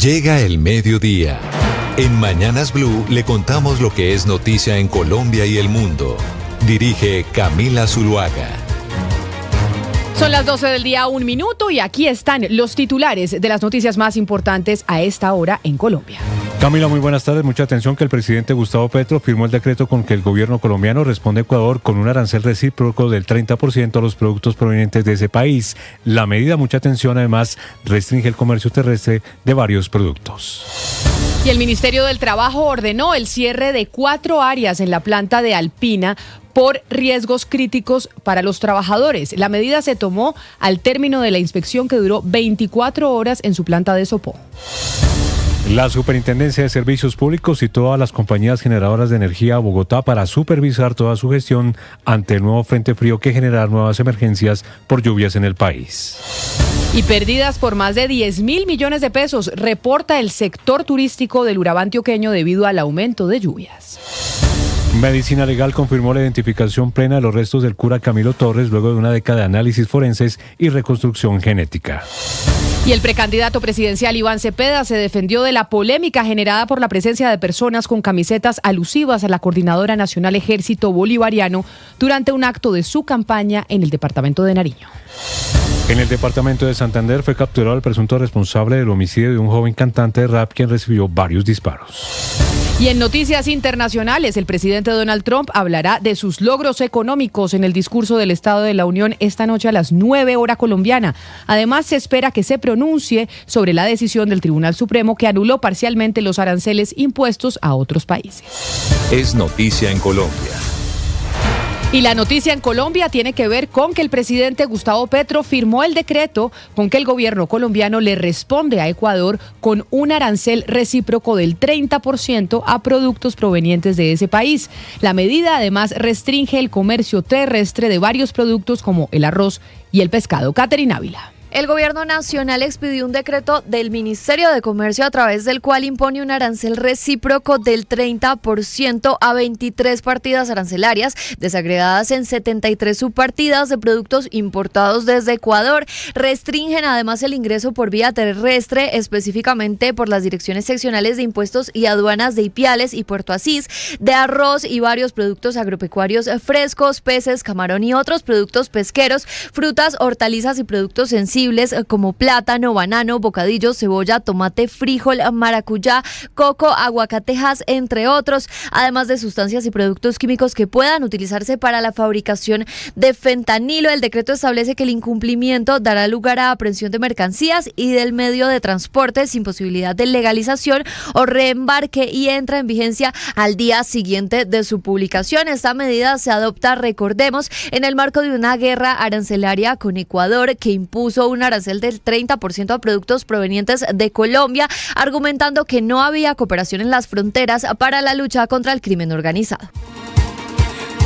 Llega el mediodía. En Mañanas Blue le contamos lo que es noticia en Colombia y el mundo. Dirige Camila Zuluaga. Son las 12 del día, 1 minuto, y aquí están los titulares de las noticias más importantes a esta hora en Colombia. Camila, muy buenas tardes. Mucha atención que el presidente Gustavo Petro firmó el decreto con que el gobierno colombiano responde a Ecuador con un arancel recíproco del 30% a los productos provenientes de ese país. La medida, mucha atención, además, restringe el comercio terrestre de varios productos. Y el Ministerio del Trabajo ordenó el cierre de 4 áreas en la planta de Alpina por riesgos críticos para los trabajadores. La medida se tomó al término de la inspección que duró 24 horas en su planta de Sopó. La Superintendencia de Servicios Públicos citó a las compañías generadoras de energía a Bogotá para supervisar toda su gestión ante el nuevo frente frío que generará nuevas emergencias por lluvias en el país. Y pérdidas por más de 10.000 millones de pesos reporta el sector turístico del Urabá antioqueño debido al aumento de lluvias. Medicina Legal confirmó la identificación plena de los restos del cura Camilo Torres luego de una década de análisis forenses y reconstrucción genética. Y el precandidato presidencial Iván Cepeda se defendió de la polémica generada por la presencia de personas con camisetas alusivas a la Coordinadora Nacional Ejército Bolivariano durante un acto de su campaña en el departamento de Nariño. En el departamento de Santander fue capturado el presunto responsable del homicidio de un joven cantante de rap quien recibió varios disparos. Y en noticias internacionales, el presidente Donald Trump hablará de sus logros económicos en el discurso del Estado de la Unión esta noche a las 9 hora colombiana. Además, se espera que se pronuncie sobre la decisión del Tribunal Supremo que anuló parcialmente los aranceles impuestos a otros países. Es noticia en Colombia. Y la noticia en Colombia tiene que ver con que el presidente Gustavo Petro firmó el decreto con que el gobierno colombiano le responde a Ecuador con un arancel recíproco del 30% a productos provenientes de ese país. La medida además restringe el comercio terrestre de varios productos como el arroz y el pescado. Catherine Ávila. El gobierno nacional expidió un decreto del Ministerio de Comercio a través del cual impone un arancel recíproco del 30% a 23 partidas arancelarias desagregadas en 73 subpartidas de productos importados desde Ecuador. Restringen además el ingreso por vía terrestre, específicamente por las direcciones seccionales de impuestos y aduanas de Ipiales y Puerto Asís, de arroz y varios productos agropecuarios frescos, peces, camarón y otros productos pesqueros, frutas, hortalizas y productos sensibles como plátano, banano, bocadillo, cebolla, tomate, frijol, maracuyá, coco, aguacatejas, entre otros, además de sustancias y productos químicos que puedan utilizarse para la fabricación de fentanilo. El decreto establece que el incumplimiento dará lugar a aprehensión de mercancías y del medio de transporte sin posibilidad de legalización o reembarque y entra en vigencia al día siguiente de su publicación. Esta medida se adopta, recordemos, en el marco de una guerra arancelaria con Ecuador que impuso un arancel del 30% a productos provenientes de Colombia, argumentando que no había cooperación en las fronteras para la lucha contra el crimen organizado.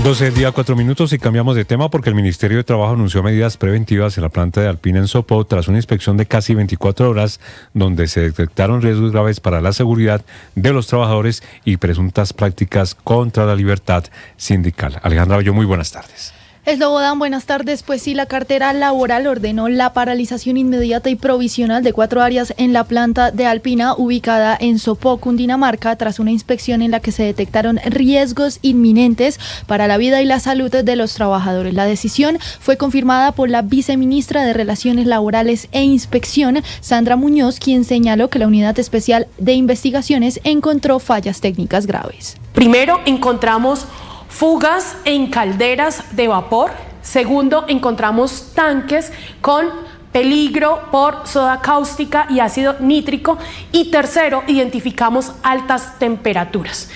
12 del día, 4 minutos, y cambiamos de tema porque el Ministerio de Trabajo anunció medidas preventivas en la planta de Alpina en Sopó tras una inspección de casi 24 horas donde se detectaron riesgos graves para la seguridad de los trabajadores y presuntas prácticas contra la libertad sindical. Alejandra Bello, muy buenas tardes. Slobodan, buenas tardes. Pues sí, la cartera laboral ordenó la paralización inmediata y provisional de 4 áreas en la planta de Alpina, ubicada en Sopó, Cundinamarca, tras una inspección en la que se detectaron riesgos inminentes para la vida y la salud de los trabajadores. La decisión fue confirmada por la viceministra de Relaciones Laborales e Inspección, Sandra Muñoz, quien señaló que la Unidad Especial de Investigaciones encontró fallas técnicas graves. Primero, encontramos fugas en calderas de vapor. Segundo, encontramos tanques con peligro por soda cáustica y ácido nítrico. Y tercero, identificamos altas temperaturas.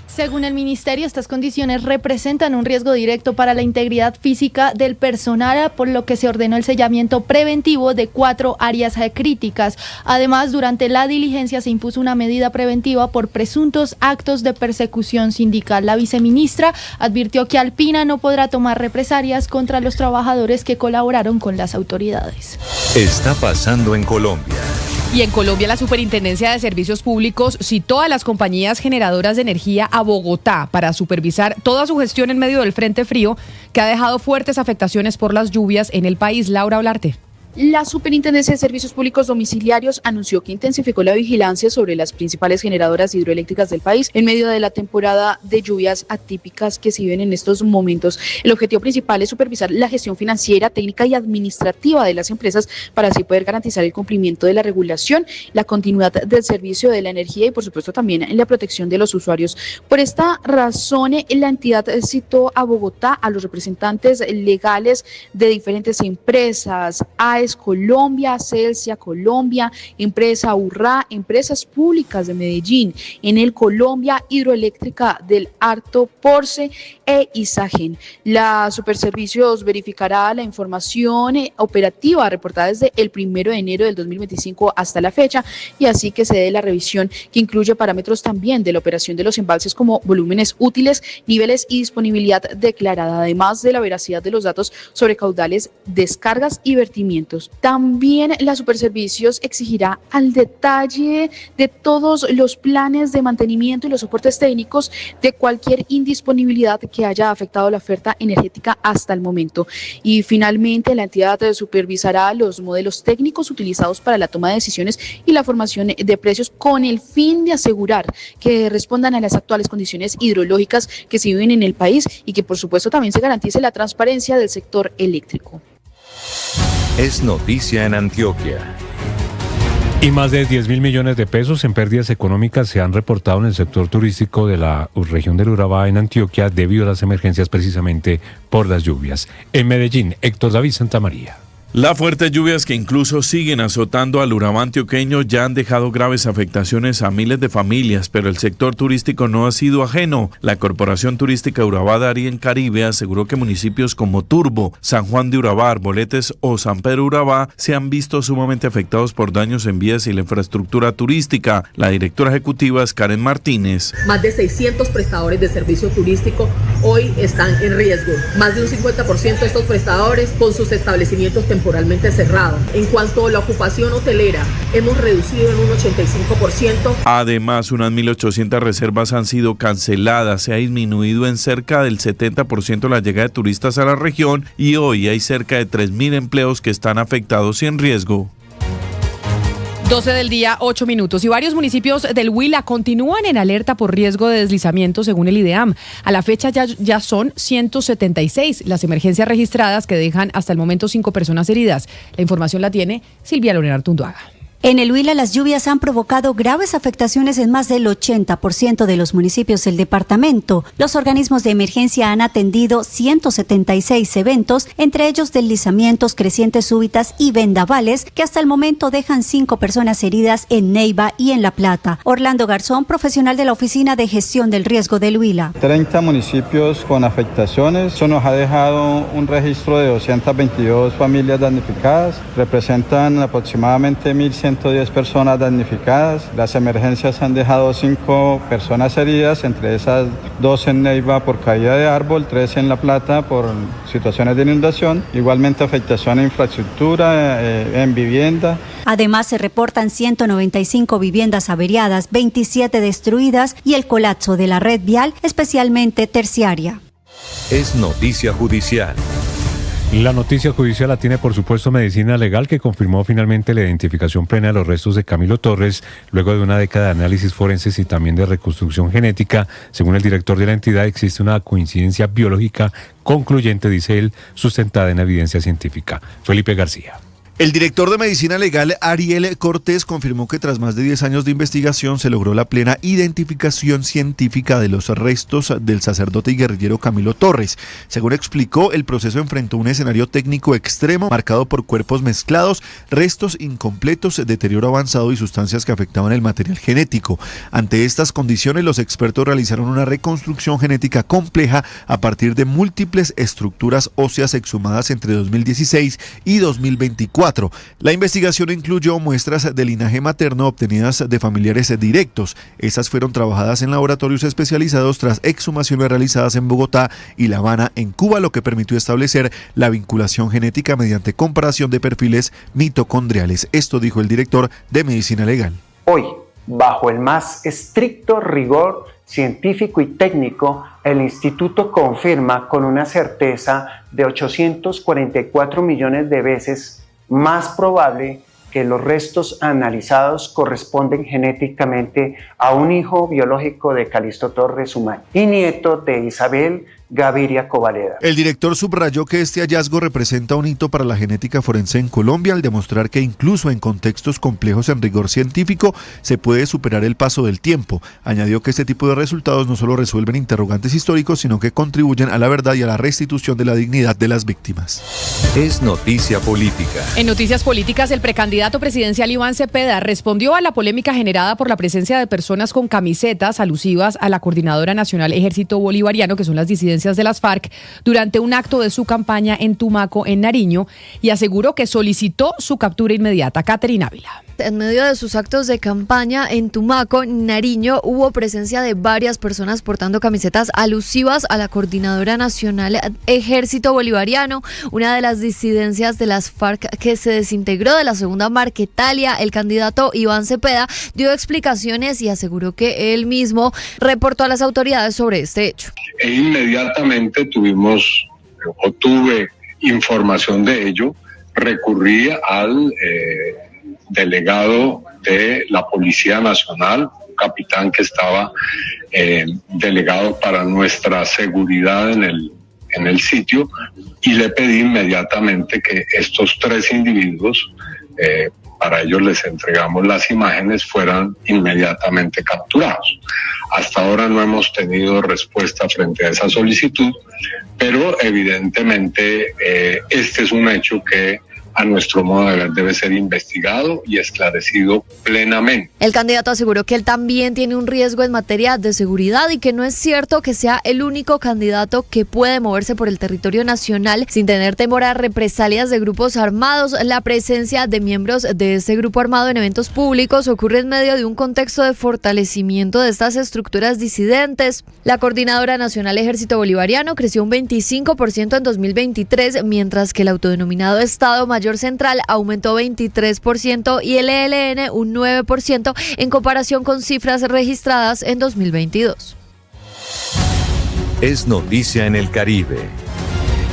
Según el ministerio, estas condiciones representan un riesgo directo para la integridad física del personal, por lo que se ordenó el sellamiento preventivo de 4 áreas críticas. Además, durante la diligencia se impuso una medida preventiva por presuntos actos de persecución sindical. La viceministra advirtió que Alpina no podrá tomar represalias contra los trabajadores que colaboraron con las autoridades. Está pasando en Colombia. Y en Colombia, la Superintendencia de Servicios Públicos citó a las compañías generadoras de energía a Bogotá para supervisar toda su gestión en medio del frente frío que ha dejado fuertes afectaciones por las lluvias en el país. Laura Olarte. La Superintendencia de Servicios Públicos Domiciliarios anunció que intensificó la vigilancia sobre las principales generadoras hidroeléctricas del país en medio de la temporada de lluvias atípicas que se viven en estos momentos. El objetivo principal es supervisar la gestión financiera, técnica y administrativa de las empresas para así poder garantizar el cumplimiento de la regulación, la continuidad del servicio de la energía y por supuesto también la protección de los usuarios. Por esta razón, la entidad citó a Bogotá a los representantes legales de diferentes empresas, AES Colombia, Celsia Colombia, Empresa Urrá, empresas públicas de Medellín, Enel Colombia, Hidroeléctrica del Alto Porce e Isagen. La Superservicios verificará la información operativa reportada desde el 1 de enero del 2025 hasta la fecha y así que se dé la revisión que incluye parámetros también de la operación de los embalses como volúmenes útiles, niveles y disponibilidad declarada, además de la veracidad de los datos sobre caudales, descargas y vertimientos. También la Superservicios exigirá al detalle de todos los planes de mantenimiento y los soportes técnicos de cualquier indisponibilidad que haya afectado la oferta energética hasta el momento. Y finalmente, la entidad supervisará los modelos técnicos utilizados para la toma de decisiones y la formación de precios con el fin de asegurar que respondan a las actuales condiciones hidrológicas que se viven en el país y que por supuesto también se garantice la transparencia del sector eléctrico. Es noticia en Antioquia. Y más de 10.000 millones de pesos en pérdidas económicas se han reportado en el sector turístico de la región del Urabá en Antioquia debido a las emergencias precisamente por las lluvias. En Medellín, Héctor David Santamaría. Las fuertes lluvias que incluso siguen azotando al Urabá antioqueño ya han dejado graves afectaciones a miles de familias, pero el sector turístico no ha sido ajeno. La Corporación Turística Urabá Darién Caribe aseguró que municipios como Turbo, San Juan de Urabá, Arboletes o San Pedro Urabá se han visto sumamente afectados por daños en vías y la infraestructura turística. La directora ejecutiva es Karen Martínez. Más de 600 prestadores de servicio turístico hoy están en riesgo. Más de un 50% de estos prestadores con sus establecimientos temporalmente cerrado. En cuanto a la ocupación hotelera, hemos reducido en un 85%. Además, unas 1.800 reservas han sido canceladas. Se ha disminuido en cerca del 70% la llegada de turistas a la región y hoy hay cerca de 3.000 empleos que están afectados y en riesgo. 12 del día, 8 minutos. Y varios municipios del Huila continúan en alerta por riesgo de deslizamiento según el IDEAM. A la fecha ya son 176 las emergencias registradas que dejan hasta el momento 5 personas heridas. La información la tiene Silvia Lorena Artunduaga. En el Huila, las lluvias han provocado graves afectaciones en más del 80% de los municipios del departamento. Los organismos de emergencia han atendido 176 eventos, entre ellos deslizamientos, crecientes súbitas y vendavales, que hasta el momento dejan 5 personas heridas en Neiva y en La Plata. Orlando Garzón, profesional de la Oficina de Gestión del Riesgo del Huila. 30 municipios con afectaciones. Eso nos ha dejado un registro de 222 familias damnificadas. Representan aproximadamente 1.110 personas damnificadas. Las emergencias han dejado 5 personas heridas, entre esas 2 en Neiva por caída de árbol, 3 en La Plata por situaciones de inundación. Igualmente afectación a infraestructura, en vivienda. Además, se reportan 195 viviendas averiadas, 27 destruidas y el colapso de la red vial, especialmente terciaria. Es noticia judicial. La noticia judicial la tiene, por supuesto, Medicina Legal, que confirmó finalmente la identificación plena de los restos de Camilo Torres, luego de una década de análisis forenses y también de reconstrucción genética. Según el director de la entidad, existe una coincidencia biológica concluyente, dice él, sustentada en evidencia científica. Felipe García. El director de Medicina Legal, Ariel Cortés, confirmó que tras más de 10 años de investigación se logró la plena identificación científica de los restos del sacerdote y guerrillero Camilo Torres. Según explicó, el proceso enfrentó un escenario técnico extremo marcado por cuerpos mezclados, restos incompletos, deterioro avanzado y sustancias que afectaban el material genético. Ante estas condiciones, los expertos realizaron una reconstrucción genética compleja a partir de múltiples estructuras óseas exhumadas entre 2016 y 2024. La investigación incluyó muestras de linaje materno obtenidas de familiares directos. Estas fueron trabajadas en laboratorios especializados tras exhumaciones realizadas en Bogotá y La Habana, en Cuba, lo que permitió establecer la vinculación genética mediante comparación de perfiles mitocondriales. Esto dijo el director de Medicina Legal. Hoy, bajo el más estricto rigor científico y técnico, el instituto confirma con una certeza de 844 millones de veces más probable que los restos analizados corresponden genéticamente a un hijo biológico de Calixto Torres Umaña y nieto de Isabel Gaviria Covaleda. El director subrayó que este hallazgo representa un hito para la genética forense en Colombia al demostrar que incluso en contextos complejos en rigor científico se puede superar el paso del tiempo. Añadió que este tipo de resultados no solo resuelven interrogantes históricos, sino que contribuyen a la verdad y a la restitución de la dignidad de las víctimas. Es noticia política. En noticias políticas, el precandidato presidencial Iván Cepeda respondió a la polémica generada por la presencia de personas con camisetas alusivas a la Coordinadora Nacional Ejército Bolivariano, que son las disidencias de las FARC, durante un acto de su campaña en Tumaco, en Nariño, y aseguró que solicitó su captura inmediata. Caterina Ávila. En medio de sus actos de campaña en Tumaco, Nariño, hubo presencia de varias personas portando camisetas alusivas a la Coordinadora Nacional Ejército Bolivariano, una de las disidencias de las FARC que se desintegró de la Segunda Marquetalia. El candidato Iván Cepeda dio explicaciones y aseguró que él mismo reportó a las autoridades sobre este hecho. E inmediatamente tuve información de ello, recurrí al delegado de la Policía Nacional, un capitán que estaba delegado para nuestra seguridad en el sitio, y le pedí inmediatamente que estos 3 individuos, para ellos les entregamos las imágenes, fueran inmediatamente capturados. Hasta ahora no hemos tenido respuesta frente a esa solicitud, pero evidentemente este es un hecho que a nuestro modo de ver debe ser investigado y esclarecido plenamente. El candidato aseguró que él también tiene un riesgo en materia de seguridad y que no es cierto que sea el único candidato que puede moverse por el territorio nacional sin tener temor a represalias de grupos armados. La presencia de miembros de este grupo armado en eventos públicos ocurre en medio de un contexto de fortalecimiento de estas estructuras disidentes. La Coordinadora Nacional Ejército Bolivariano creció un 25% en 2023, mientras que el autodenominado Estado Mayor Central aumentó 23% y el ELN un 9% en comparación con cifras registradas en 2022. Es noticia en el Caribe.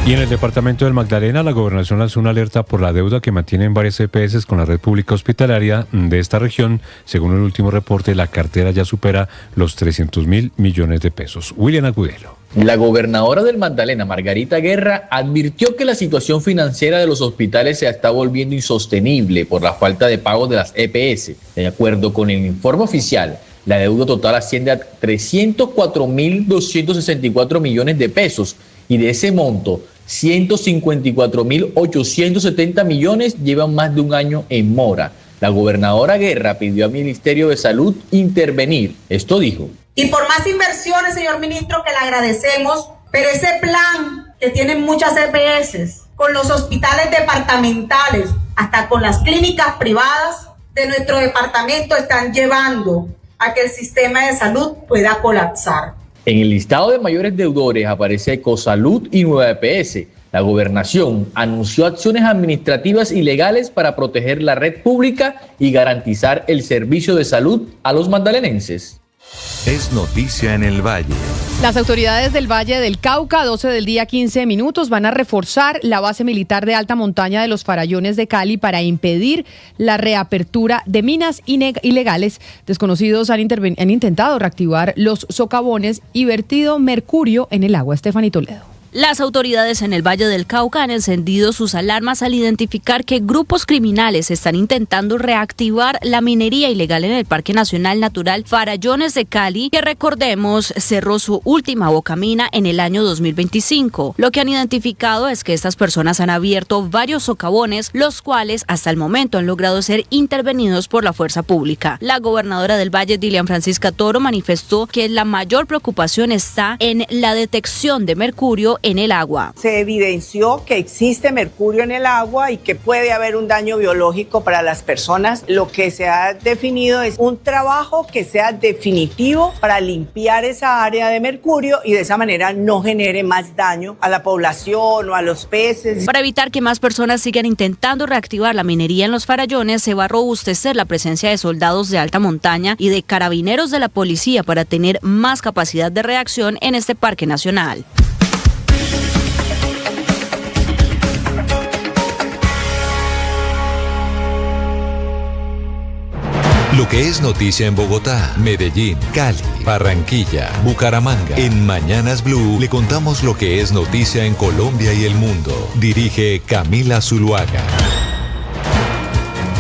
Y en el departamento del Magdalena, la gobernación lanzó una alerta por la deuda que mantienen varias EPS con la red pública hospitalaria de esta región. Según el último reporte, la cartera ya supera los 300.000 millones de pesos. William Agudelo. La gobernadora del Magdalena, Margarita Guerra, advirtió que la situación financiera de los hospitales se está volviendo insostenible por la falta de pago de las EPS. De acuerdo con el informe oficial, la deuda total asciende a 304.264 millones de pesos y de ese monto, 154.870 millones llevan más de un año en mora. La gobernadora Guerra pidió al Ministerio de Salud intervenir. Esto dijo. Y por más inversiones, señor ministro, que le agradecemos, pero ese plan que tienen muchas EPS, con los hospitales departamentales, hasta con las clínicas privadas de nuestro departamento, están llevando a que el sistema de salud pueda colapsar. En el listado de mayores deudores aparece Ecosalud y Nueva EPS. La gobernación anunció acciones administrativas y legales para proteger la red pública y garantizar el servicio de salud a los magdalenenses. Es noticia en el Valle. Las autoridades del Valle del Cauca, 12 del día 15 minutos, van a reforzar la base militar de alta montaña de los Farallones de Cali para impedir la reapertura de minas ilegales. Desconocidos han intentado reactivar los socavones y vertido mercurio en el agua. Stephanie Toledo. Las autoridades en el Valle del Cauca han encendido sus alarmas al identificar que grupos criminales están intentando reactivar la minería ilegal en el Parque Nacional Natural Farallones de Cali, que recordemos cerró su última bocamina en el año 2025. Lo que han identificado es que estas personas han abierto varios socavones, los cuales hasta el momento han logrado ser intervenidos por la fuerza pública. La gobernadora del Valle, Dilian Francisca Toro, manifestó que la mayor preocupación está en la detección de mercurio en el agua. Se evidenció que existe mercurio en el agua y que puede haber un daño biológico para las personas. Lo que se ha definido es un trabajo que sea definitivo para limpiar esa área de mercurio y de esa manera no genere más daño a la población o a los peces. Para evitar que más personas sigan intentando reactivar la minería en los Farallones, se va a robustecer la presencia de soldados de alta montaña y de carabineros de la policía para tener más capacidad de reacción en este parque nacional. que es noticia en Bogotá, Medellín, Cali, Barranquilla, Bucaramanga. En Mañanas Blue le contamos lo que es noticia en Colombia y el mundo. Dirige Camila Zuluaga.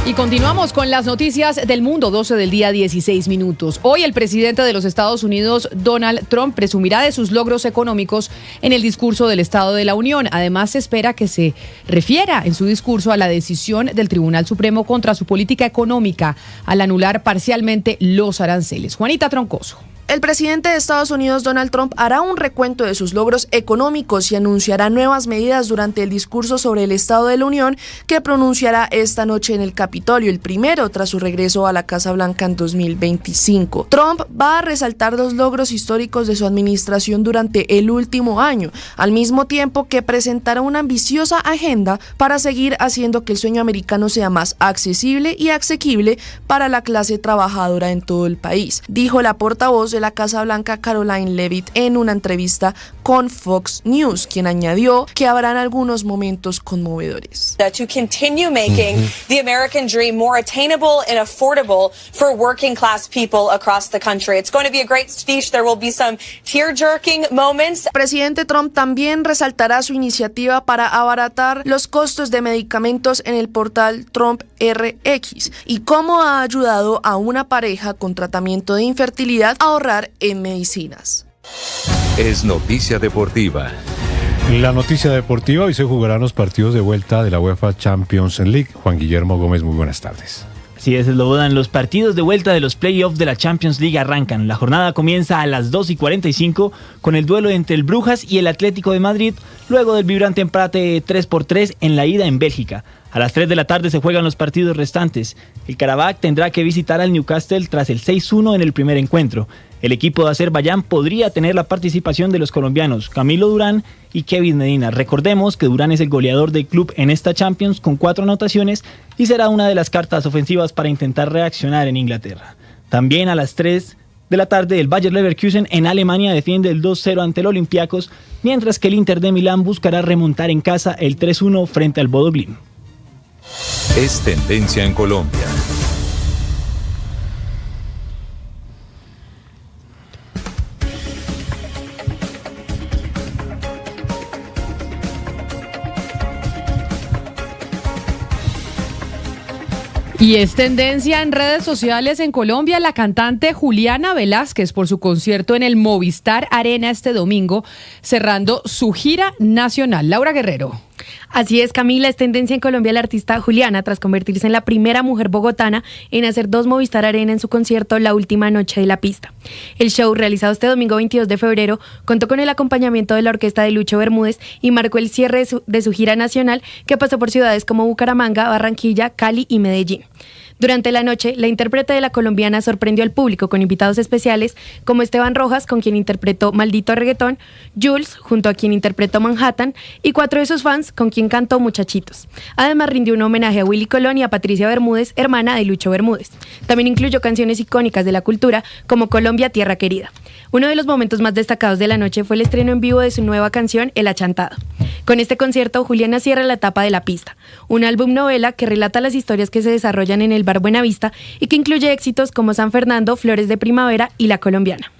Y continuamos con las noticias del mundo, 12 del día, 16 minutos. Hoy el presidente de los Estados Unidos, Donald Trump, presumirá de sus logros económicos en el discurso del Estado de la Unión. Además, se espera que se refiera en su discurso a la decisión del Tribunal Supremo contra su política económica al anular parcialmente los aranceles. Juanita Troncoso. El presidente de Estados Unidos, Donald Trump, hará un recuento de sus logros económicos y anunciará nuevas medidas durante el discurso sobre el Estado de la Unión que pronunciará esta noche en el Capitolio, el primero tras su regreso a la Casa Blanca en 2025. Trump va a resaltar los logros históricos de su administración durante el último año, al mismo tiempo que presentará una ambiciosa agenda para seguir haciendo que el sueño americano sea más accesible y asequible para la clase trabajadora en todo el país, dijo la portavoz de la Casa Blanca, Caroline Leavitt, en una entrevista con Fox News, quien añadió que habrán algunos momentos conmovedores. To continue making the American dream more attainable and affordable for working class people across the country. It's going to be a great speech. There will be some tear-jerking moments. El presidente Trump también resaltará su iniciativa para abaratar los costos de medicamentos en el portal Trump RX y cómo ha ayudado a una pareja con tratamiento de infertilidad a ahorrar en medicinas. Es noticia deportiva. La noticia deportiva, hoy se jugarán los partidos de vuelta de la UEFA Champions League. Juan Guillermo Gómez, muy buenas tardes. Así es, Slobodan, los partidos de vuelta de los playoffs de la Champions League arrancan. La jornada comienza a las 2:45 con el duelo entre el Brujas y el Atlético de Madrid, luego del vibrante empate 3-3 en la ida en Bélgica. A las 3 de la tarde se juegan los partidos restantes. El Karabakh tendrá que visitar al Newcastle tras el 6-1 en el primer encuentro. El equipo de Azerbaiyán podría tener la participación de los colombianos Camilo Durán y Kevin Medina. Recordemos que Durán es el goleador del club en esta Champions con 4 anotaciones y será una de las cartas ofensivas para intentar reaccionar en Inglaterra. También a las 3 de la tarde el Bayer Leverkusen en Alemania defiende el 2-0 ante el Olympiacos, mientras que el Inter de Milán buscará remontar en casa el 3-1 frente al Bodo Glimt. Es tendencia en Colombia. Y es tendencia en redes sociales en Colombia la cantante Juliana Velázquez por su concierto en el Movistar Arena este domingo, cerrando su gira nacional. Laura Guerrero. Así es, Camila, es tendencia en Colombia la artista Juliana tras convertirse en la primera mujer bogotana en hacer 2 Movistar Arena en su concierto La Última Noche de la Pista. El show, realizado este domingo 22 de febrero, contó con el acompañamiento de la orquesta de Lucho Bermúdez y marcó el cierre de su gira nacional, que pasó por ciudades como Bucaramanga, Barranquilla, Cali y Medellín. Durante la noche, la intérprete de la colombiana sorprendió al público con invitados especiales como Esteban Rojas, con quien interpretó Maldito Reggaetón, Jules, junto a quien interpretó Manhattan, y 4 de sus fans, con quien cantó Muchachitos. Además, rindió un homenaje a Willy Colón y a Patricia Bermúdez, hermana de Lucho Bermúdez. También incluyó canciones icónicas de la cultura, como Colombia, Tierra Querida. Uno de los momentos más destacados de la noche fue el estreno en vivo de su nueva canción, El Achantado. Con este concierto, Juliana cierra la etapa de La Pista, un álbum novela que relata las historias que se desarrollan en el bar Buenavista y que incluye éxitos como San Fernando, Flores de Primavera y La Colombiana.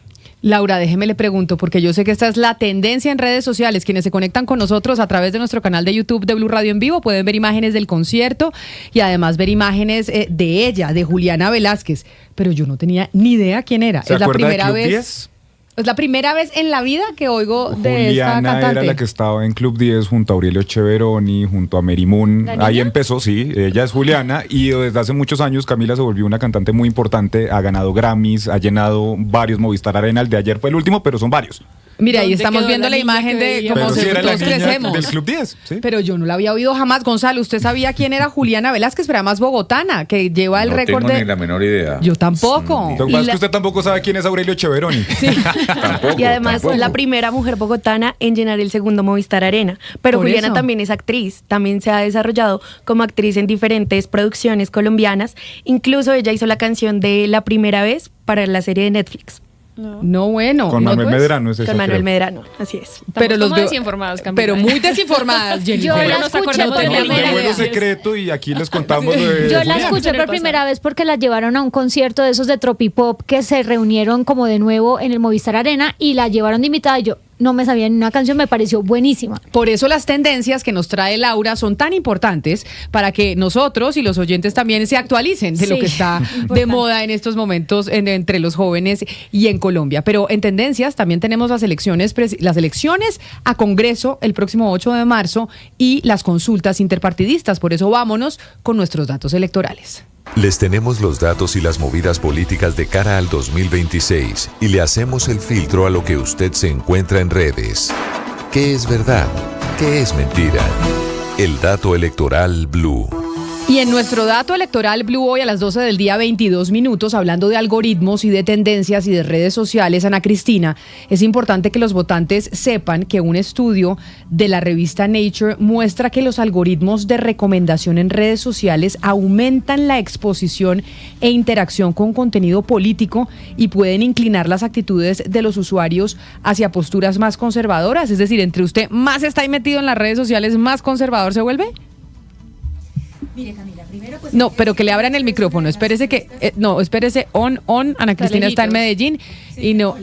Laura, déjeme le pregunto, porque yo sé que esta es la tendencia en redes sociales. Quienes se conectan con nosotros a través de nuestro canal de YouTube de Blue Radio en Vivo pueden ver imágenes del concierto y además ver imágenes de ella, de Juliana Velázquez. Pero yo no tenía ni idea quién era. ¿Se acuerda de Club 10? Es la primera vez en la vida que oigo de esta cantante. Juliana era la que estaba en Club 10 junto a Aurelio Cheveroni, junto a Mary Moon. Ahí empezó, sí, ella es Juliana y desde hace muchos años Camila se volvió una cantante muy importante, ha ganado Grammys, ha llenado varios Movistar Arena, el de ayer fue el último, pero son varios. Mira, ahí estamos viendo la imagen de cómo todos crecemos. Del Club 10, ¿sí? Pero yo no la había oído jamás. Gonzalo, ¿usted sabía quién era Juliana Velázquez? Pero además bogotana, que lleva el récord de... No tengo ni la menor idea. Yo tampoco. Lo que pasa es que usted tampoco sabe quién es Aurelio Cheveroni. Sí. Y además es la primera mujer bogotana en llenar el segundo Movistar Arena. Pero Juliana también es actriz. También se ha desarrollado como actriz en diferentes producciones colombianas. Incluso ella hizo la canción de La Primera Vez para la serie de Netflix. No, bueno. Con Manuel Medrano es Con esa, Manuel creo. Medrano, así es. Pero los veo desinformados, Camila. pero muy desinformadas, Jenny. Yo la nos escuché acordamos por de la primera Mi abuelo vez. secreto y aquí les contamos lo de Yo la Julián. escuché por primera vez porque la llevaron a un concierto de esos de Tropipop que se reunieron como de nuevo en el Movistar Arena y la llevaron de invitada y yo no me sabía ni una canción, me pareció buenísima. Por eso las tendencias que nos trae Laura son tan importantes para que nosotros y los oyentes también se actualicen de lo Sí, que está de moda en estos momentos entre los jóvenes y en Colombia. Pero en tendencias también tenemos las elecciones a Congreso el próximo 8 de marzo y las consultas interpartidistas. Por eso vámonos con nuestros datos electorales. Les tenemos los datos y las movidas políticas de cara al 2026 y le hacemos el filtro a lo que usted se encuentra en redes. ¿Qué es verdad? ¿Qué es mentira? El dato electoral Blue. Y en nuestro dato electoral Blue hoy a las 12 del día 22 minutos, hablando de algoritmos y de tendencias y de redes sociales, Ana Cristina, es importante que los votantes sepan que un estudio de la revista Nature muestra que los algoritmos de recomendación en redes sociales aumentan la exposición e interacción con contenido político y pueden inclinar las actitudes de los usuarios hacia posturas más conservadoras. Es decir, entre usted más está ahí metido en las redes sociales, más conservador se vuelve. Mire, Camila, primero pues... No, pero que le abran el micrófono. Espérese que... espérese. Ana Cristina está en Medellín y no,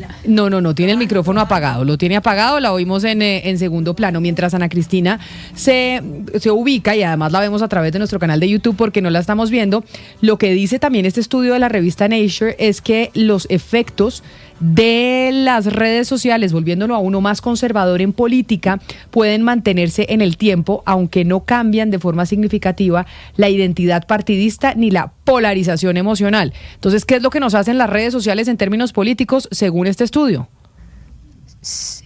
tiene el micrófono apagado. Lo tiene apagado, la oímos en segundo plano. Mientras Ana Cristina se ubica, y además la vemos a través de nuestro canal de YouTube porque no la estamos viendo, lo que dice también este estudio de la revista Nature es que los efectos de las redes sociales, volviéndolo a uno más conservador en política, pueden mantenerse en el tiempo, aunque no cambian de forma significativa la identidad partidista ni la polarización emocional. Entonces, ¿qué es lo que nos hacen las redes sociales en términos políticos según este estudio? Sí.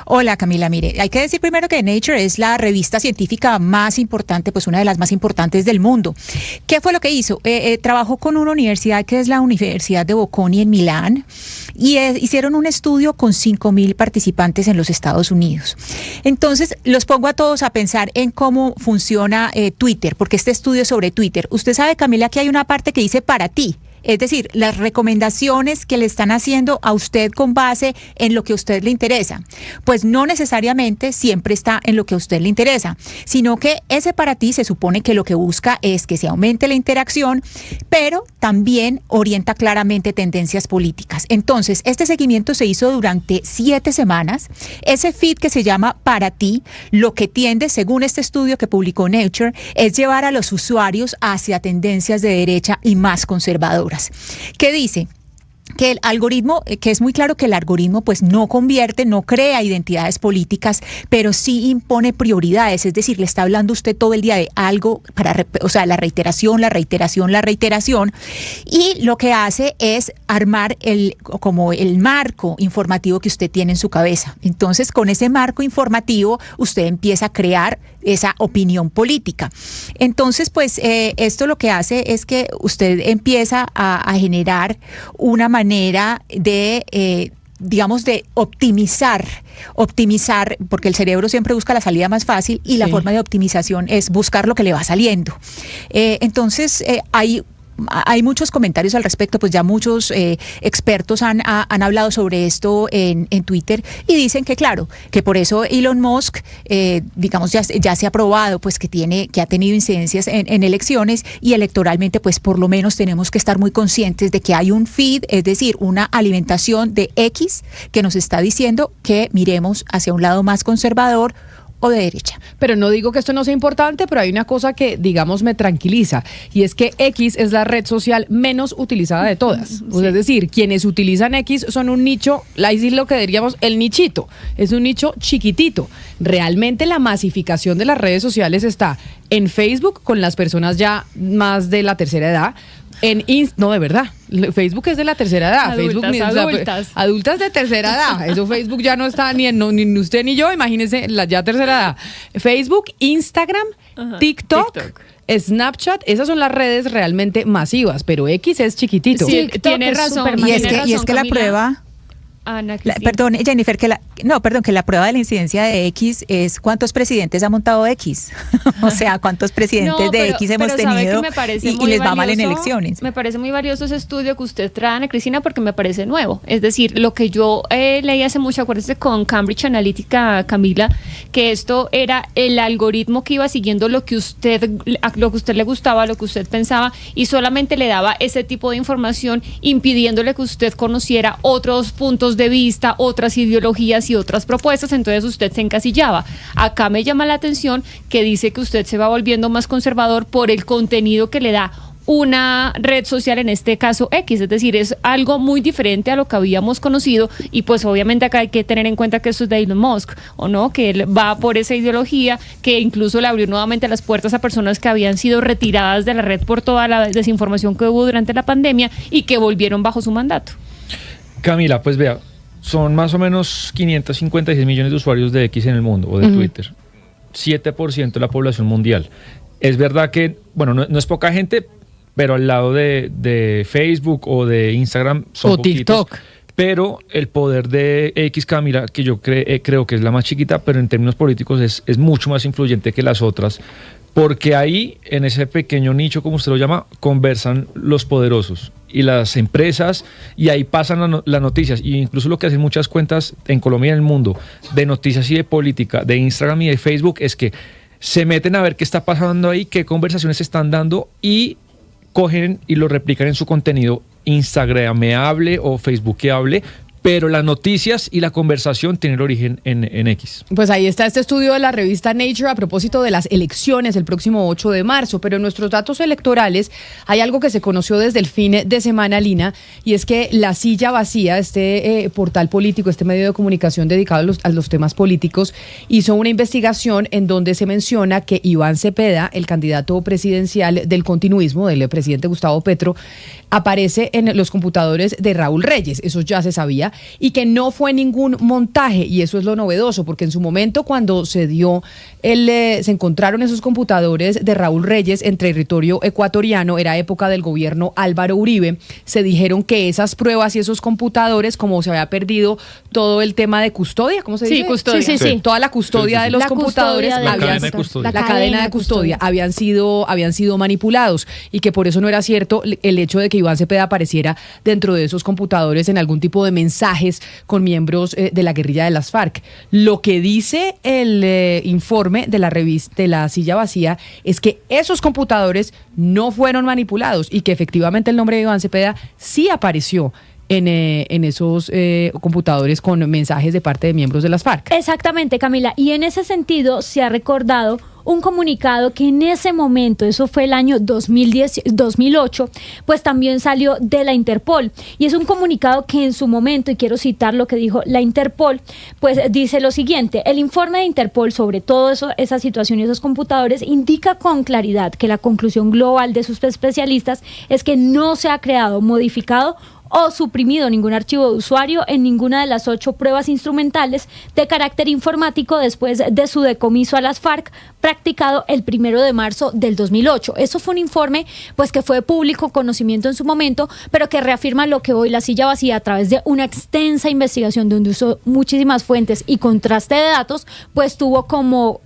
Hola Camila, mire, hay que decir primero que Nature es la revista científica más importante, pues una de las más importantes del mundo. ¿Qué fue lo que hizo? Trabajó con una universidad que es la Universidad de Bocconi en Milán y hicieron un estudio con 5.000 participantes en los Estados Unidos. Entonces, los pongo a todos a pensar en cómo funciona Twitter, porque este estudio es sobre Twitter. Usted sabe, Camila, que hay una parte que dice para ti. Es decir, las recomendaciones que le están haciendo a usted con base en lo que a usted le interesa. Pues no necesariamente siempre está en lo que a usted le interesa, sino que ese para ti se supone que lo que busca es que se aumente la interacción, pero también orienta claramente tendencias políticas. Entonces, este seguimiento se hizo durante 7 semanas. Ese feed que se llama para ti, lo que tiende, según este estudio que publicó Nature, es llevar a los usuarios hacia tendencias de derecha y más conservadoras. ¿Qué dice? Que el algoritmo, que es muy claro que el algoritmo pues no convierte, no crea identidades políticas, pero sí impone prioridades, es decir, le está hablando usted todo el día de algo la reiteración, y lo que hace es armar el marco informativo que usted tiene en su cabeza. Entonces, con ese marco informativo, usted empieza a crear esa opinión política. Entonces, pues, esto lo que hace es que usted empieza a generar una manera de de optimizar, porque el cerebro siempre busca la salida más fácil y la forma de optimización es buscar lo que le va saliendo. Entonces, hay muchos comentarios al respecto, pues ya muchos expertos han hablado sobre esto en Twitter y dicen que claro, que por eso Elon Musk, ya se ha probado pues que ha tenido incidencias en elecciones y electoralmente pues por lo menos tenemos que estar muy conscientes de que hay un feed, es decir, una alimentación de X que nos está diciendo que miremos hacia un lado más conservador o de derecha. Pero no digo que esto no sea importante, pero hay una cosa que, digamos, me tranquiliza, y es que X es la red social menos utilizada de todas. Sí. O sea, es decir, quienes utilizan X son un nicho, ahí sí lo que diríamos el nichito, es un nicho chiquitito. Realmente la masificación de las redes sociales está en Facebook con las personas ya más de la tercera edad, no, de verdad, Facebook es de la tercera edad. Adultas de tercera edad. Eso Facebook ya no está ni usted ni yo, imagínense la ya tercera edad. Facebook, Instagram, TikTok, Snapchat, esas son las redes realmente masivas, pero X es chiquitito. Sí, tiene razón. Y es que la prueba... Ana Cristina. Perdón, Jennifer, que la prueba de la incidencia de X es cuántos presidentes ha montado X. O sea, cuántos presidentes de X hemos tenido y les va mal en elecciones. Me parece muy valioso ese estudio que usted trae, Ana Cristina, porque me parece nuevo. Es decir, lo que yo leí hace mucho, acuérdese con Cambridge Analytica, Camila, que esto era el algoritmo que iba siguiendo lo que usted le gustaba, lo que usted pensaba, y solamente le daba ese tipo de información, impidiéndole que usted conociera otros puntos de vista, otras ideologías y otras propuestas. Entonces usted se encasillaba. Acá me llama la atención que dice que usted se va volviendo más conservador por el contenido que le da una red social, en este caso X, es decir, es algo muy diferente a lo que habíamos conocido, y pues obviamente acá hay que tener en cuenta que esto es de Elon Musk, ¿o no? Que él va por esa ideología, que incluso le abrió nuevamente las puertas a personas que habían sido retiradas de la red por toda la desinformación que hubo durante la pandemia y que volvieron bajo su mandato. Camila, pues vea, son más o menos 556 millones de usuarios de X en el mundo, o de Twitter, 7% de la población mundial. Es verdad que, bueno, no es poca gente, pero al lado de Facebook o de Instagram son o poquitos, TikTok. Pero el poder de X, Camila, que yo creo que es la más chiquita, pero en términos políticos es mucho más influyente que las otras, porque ahí, en ese pequeño nicho, como usted lo llama, conversan los poderosos y las empresas, y ahí pasan las noticias, y incluso lo que hacen muchas cuentas en Colombia y en el mundo de noticias y de política, de Instagram y de Facebook, es que se meten a ver qué está pasando ahí, qué conversaciones se están dando, y cogen y lo replican en su contenido instagrameable o facebookeable, pero las noticias y la conversación tienen origen en X. Pues ahí está este estudio de la revista Nature a propósito de las elecciones el próximo 8 de marzo, pero en nuestros datos electorales hay algo que se conoció desde el fin de semana, Lina, y es que La Silla Vacía, este portal político, este medio de comunicación dedicado a los temas políticos, hizo una investigación en donde se menciona que Iván Cepeda, el candidato presidencial del continuismo, del presidente Gustavo Petro, aparece en los computadores de Raúl Reyes. Eso ya se sabía, y que no fue ningún montaje, y eso es lo novedoso, porque en su momento, cuando se encontraron esos computadores de Raúl Reyes en territorio ecuatoriano, era época del gobierno Álvaro Uribe, se dijeron que esas pruebas y esos computadores, como se había perdido todo el tema de custodia, ¿cómo se dice? Sí, custodia. Sí. Toda la custodia de los computadores, la cadena de custodia, habían sido manipulados, y que por eso no era cierto el hecho de que Iván Cepeda apareciera dentro de esos computadores en algún tipo de mensajes con miembros de la guerrilla de las FARC. Lo que dice el informe de la revista de La Silla Vacía es que esos computadores no fueron manipulados, y que efectivamente el nombre de Iván Cepeda sí apareció en esos computadores con mensajes de parte de miembros de las FARC. Exactamente, Camila, y en ese sentido se ha recordado un comunicado que en ese momento, eso fue el año 2008, pues también salió de la Interpol, y es un comunicado que en su momento, y quiero citar lo que dijo la Interpol, pues dice lo siguiente: el informe de Interpol sobre todo esa situación y esos computadores indica con claridad que la conclusión global de sus especialistas es que no se ha creado, modificado o suprimido ningún archivo de usuario en ninguna de las 8 pruebas instrumentales de carácter informático después de su decomiso a las FARC practicado el 1 de marzo del 2008. Eso fue un informe pues que fue de público conocimiento en su momento, pero que reafirma lo que hoy La Silla Vacía, a través de una extensa investigación donde usó muchísimas fuentes y contraste de datos, pues tuvo como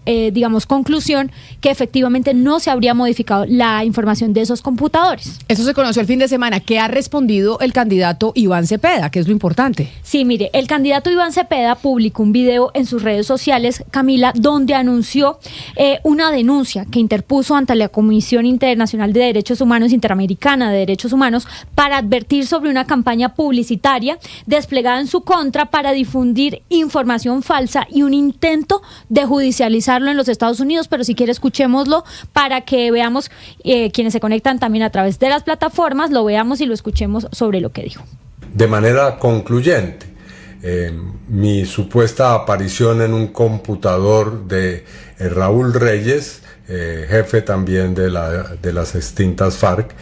conclusión que efectivamente no se habría modificado la información de esos computadores. Eso se conoció el fin de semana. ¿Qué ha respondido el candidato Iván Cepeda, que es lo importante? Sí, mire, el candidato Iván Cepeda publicó un video en sus redes sociales, Camila, donde anunció una denuncia que interpuso ante la Comisión Internacional de Derechos Humanos, Interamericana de Derechos Humanos, para advertir sobre una campaña publicitaria desplegada en su contra para difundir información falsa y un intento de judicializarlo en los Estados Unidos. Pero si quiere, escuchémoslo para que veamos, quienes se conectan también a través de las plataformas, lo veamos y lo escuchemos sobre lo que dijo. De manera concluyente, mi supuesta aparición en un computador de Raúl Reyes, jefe también de las extintas FARC,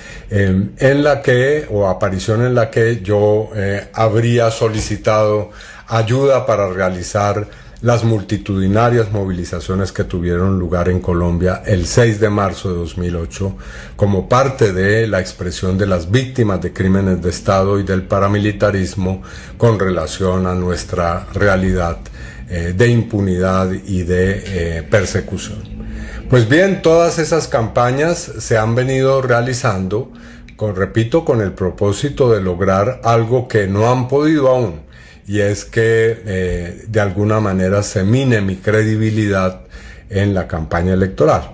aparición en la que yo habría solicitado ayuda para realizar las multitudinarias movilizaciones que tuvieron lugar en Colombia el 6 de marzo de 2008 como parte de la expresión de las víctimas de crímenes de Estado y del paramilitarismo con relación a nuestra realidad de impunidad y de persecución. Pues bien, todas esas campañas se han venido realizando, con el propósito de lograr algo que no han podido aún, y es que de alguna manera se mine mi credibilidad en la campaña electoral.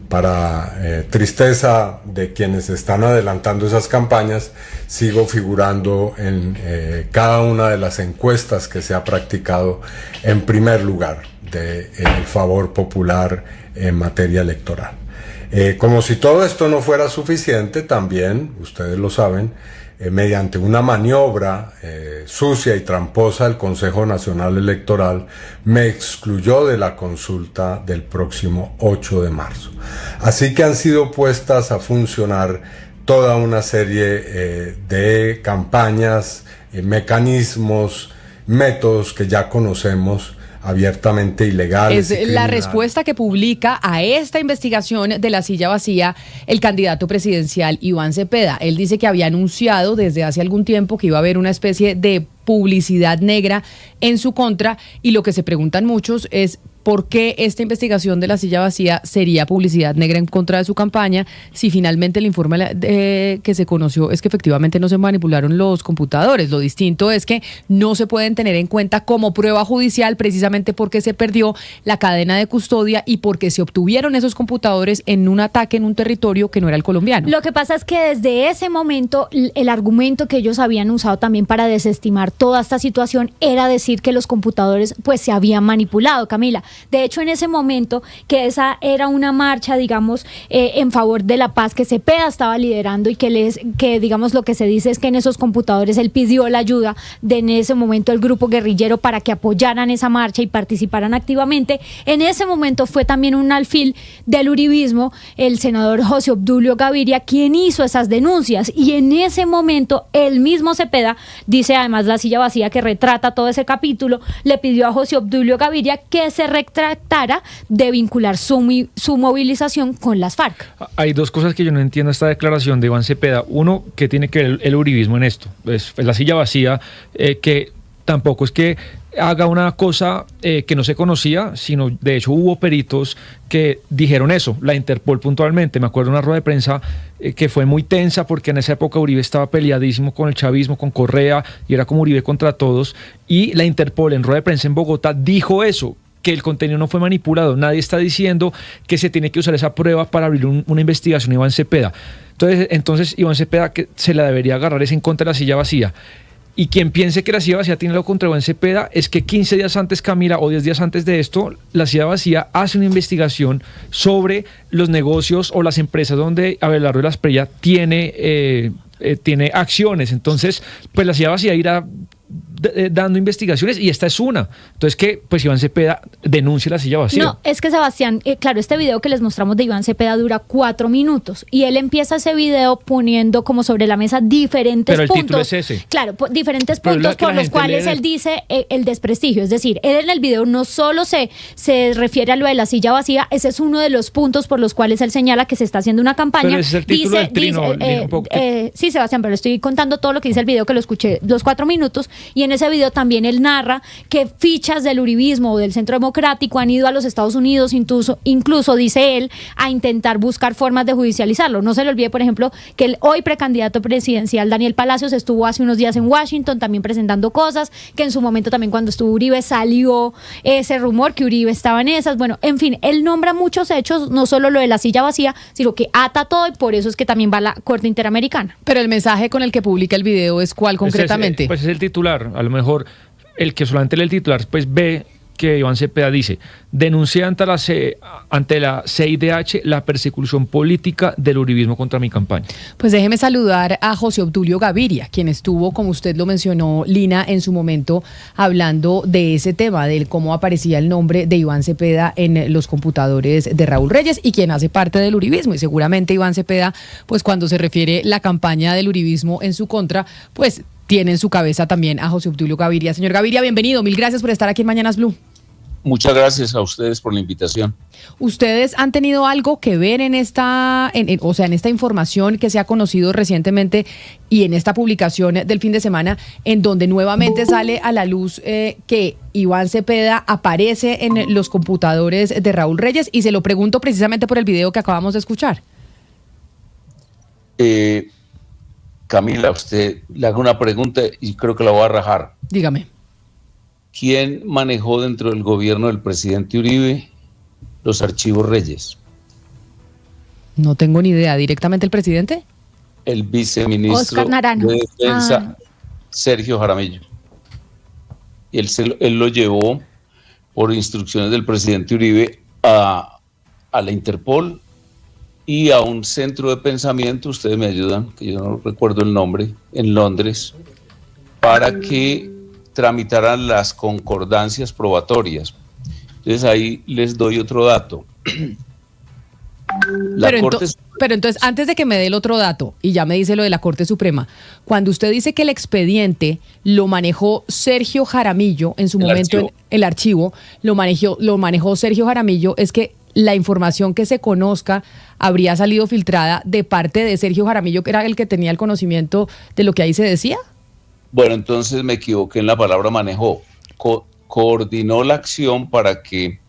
Para tristeza de quienes están adelantando esas campañas, sigo figurando en cada una de las encuestas que se ha practicado en primer lugar del favor popular en materia electoral. Como si todo esto no fuera suficiente, también, ustedes lo saben, mediante una maniobra sucia y tramposa, el Consejo Nacional Electoral me excluyó de la consulta del próximo 8 de marzo. Así que han sido puestas a funcionar toda una serie de campañas, mecanismos, métodos que ya conocemos, abiertamente ilegales. Es la respuesta que publica a esta investigación de la silla vacía el candidato presidencial Iván Cepeda. Él dice que había anunciado desde hace algún tiempo que iba a haber una especie de publicidad negra en su contra, y lo que se preguntan muchos es ¿por qué esta investigación de la silla vacía sería publicidad negra en contra de su campaña si finalmente el informe que se conoció es que efectivamente no se manipularon los computadores? Lo distinto es que no se pueden tener en cuenta como prueba judicial precisamente porque se perdió la cadena de custodia y porque se obtuvieron esos computadores en un ataque en un territorio que no era el colombiano. Lo que pasa es que desde ese momento el argumento que ellos habían usado también para desestimar toda esta situación era decir que los computadores pues se habían manipulado, Camila. De hecho, en ese momento, que esa era una marcha, digamos, en favor de la paz que Cepeda estaba liderando y que digamos, lo que se dice es que en esos computadores él pidió la ayuda de en ese momento el grupo guerrillero para que apoyaran esa marcha y participaran activamente. En ese momento fue también un alfil del uribismo, el senador José Obdulio Gaviria, quien hizo esas denuncias, y en ese momento el mismo Cepeda, dice además la silla vacía que retrata todo ese capítulo, le pidió a José Obdulio Gaviria que se retractara de vincular su movilización con las FARC. Hay dos cosas que yo no entiendo esta declaración de Iván Cepeda. Uno, ¿qué tiene que ver el uribismo en esto? Es la silla vacía, que tampoco es que haga una cosa que no se conocía, sino de hecho hubo peritos que dijeron eso, la Interpol puntualmente. Me acuerdo de una rueda de prensa que fue muy tensa porque en esa época Uribe estaba peleadísimo con el chavismo, con Correa, y era como Uribe contra todos, y la Interpol en rueda de prensa en Bogotá dijo eso, que el contenido no fue manipulado. Nadie está diciendo que se tiene que usar esa prueba para abrir una investigación a Iván Cepeda. Entonces Iván Cepeda, que se la debería agarrar es en contra de la silla vacía. Y quien piense que la silla vacía tiene algo contra Iván Cepeda es que 15 días antes, Camila, o 10 días antes de esto, la silla vacía hace una investigación sobre los negocios o las empresas donde Abelardo de la Espriella tiene acciones. Entonces, pues la silla vacía irá dando investigaciones, y esta es una. Entonces, que pues Iván Cepeda denuncie la silla vacía. No, es que Sebastián, claro, este video que les mostramos de Iván Cepeda dura 4 minutos y él empieza ese video poniendo como sobre la mesa diferentes puntos. Pero el título es ese. Claro, diferentes puntos por los cuales él dice el desprestigio. Es decir, él en el video no solo se refiere a lo de la silla vacía, ese es uno de los puntos por los cuales él señala que se está haciendo una campaña. Pero ese es el título del trino. Sí, Sebastián, pero estoy contando todo lo que dice el video, que lo escuché los 4 minutos, y en ese video también él narra que fichas del uribismo o del Centro Democrático han ido a los Estados Unidos, incluso dice él, a intentar buscar formas de judicializarlo. No se le olvide, por ejemplo, que el hoy precandidato presidencial Daniel Palacios estuvo hace unos días en Washington también presentando cosas, que en su momento también cuando estuvo Uribe salió ese rumor que Uribe estaba en esas. Bueno, en fin, él nombra muchos hechos, no solo lo de la silla vacía, sino que ata todo, y por eso es que también va a la Corte Interamericana. Pero el mensaje con el que publica el video es ¿cuál concretamente? Pues es el titular. A lo mejor el que solamente lee el titular pues ve que Iván Cepeda dice: denuncié ante la CIDH la persecución política del uribismo contra mi campaña. Pues déjeme saludar a José Obdulio Gaviria, quien estuvo, como usted lo mencionó, Lina, en su momento hablando de ese tema, de cómo aparecía el nombre de Iván Cepeda en los computadores de Raúl Reyes, y quien hace parte del uribismo. Y seguramente Iván Cepeda, pues cuando se refiere la campaña del uribismo en su contra, pues tiene en su cabeza también a José Obdulio Gaviria. Señor Gaviria, bienvenido. Mil gracias por estar aquí en Mañanas Blue. Muchas gracias a ustedes por la invitación. ¿Ustedes han tenido algo que ver en esta información que se ha conocido recientemente y en esta publicación del fin de semana, en donde nuevamente sale a la luz que Iván Cepeda aparece en los computadores de Raúl Reyes? Y se lo pregunto precisamente por el video que acabamos de escuchar. Camila, usted le hago una pregunta y creo que la voy a rajar. Dígame. ¿Quién manejó dentro del gobierno del presidente Uribe los archivos Reyes? No tengo ni idea. ¿Directamente el presidente? El viceministro Oscar Naranjo. de Defensa, Sergio Jaramillo. Y él lo llevó por instrucciones del presidente Uribe a la Interpol y a un centro de pensamiento, ustedes me ayudan, que yo no recuerdo el nombre, en Londres, para que tramitaran las concordancias probatorias. Entonces ahí les doy otro dato. Pero entonces, antes de que me dé el otro dato, y ya me dice lo de la Corte Suprema, cuando usted dice que el expediente lo manejó Sergio Jaramillo en su momento, el archivo lo manejó Sergio Jaramillo, es que la información que se conozca habría salido filtrada de parte de Sergio Jaramillo, que era el que tenía el conocimiento de lo que ahí se decía. Bueno, entonces me equivoqué en la palabra manejó. Coordinó la acción para que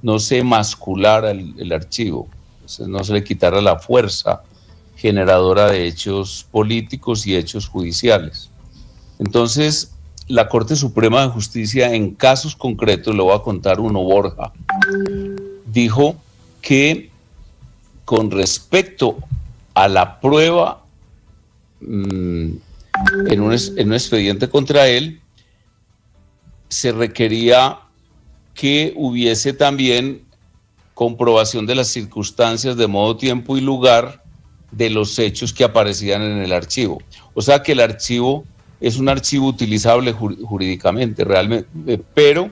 no se masculara el archivo, entonces no se le quitara la fuerza generadora de hechos políticos y hechos judiciales. Entonces, la Corte Suprema de Justicia, en casos concretos, le voy a contar uno, Borja, dijo que con respecto a la prueba en un expediente contra él, se requería que hubiese también comprobación de las circunstancias de modo, tiempo y lugar de los hechos que aparecían en el archivo. O sea que el archivo es un archivo utilizable jurídicamente, realmente, pero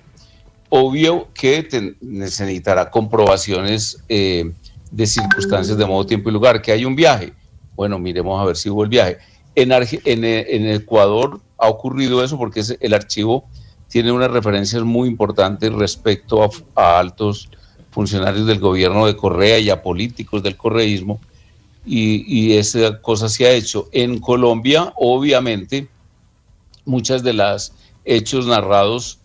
obvio que necesitará comprobaciones de circunstancias de modo, tiempo y lugar. Que hay un viaje, bueno, miremos a ver si hubo el viaje. En Ecuador ha ocurrido eso porque el archivo tiene unas referencias muy importantes respecto a altos funcionarios del gobierno de Correa y a políticos del correísmo, y esa cosa se ha hecho. En Colombia, obviamente, muchas de las hechos narrados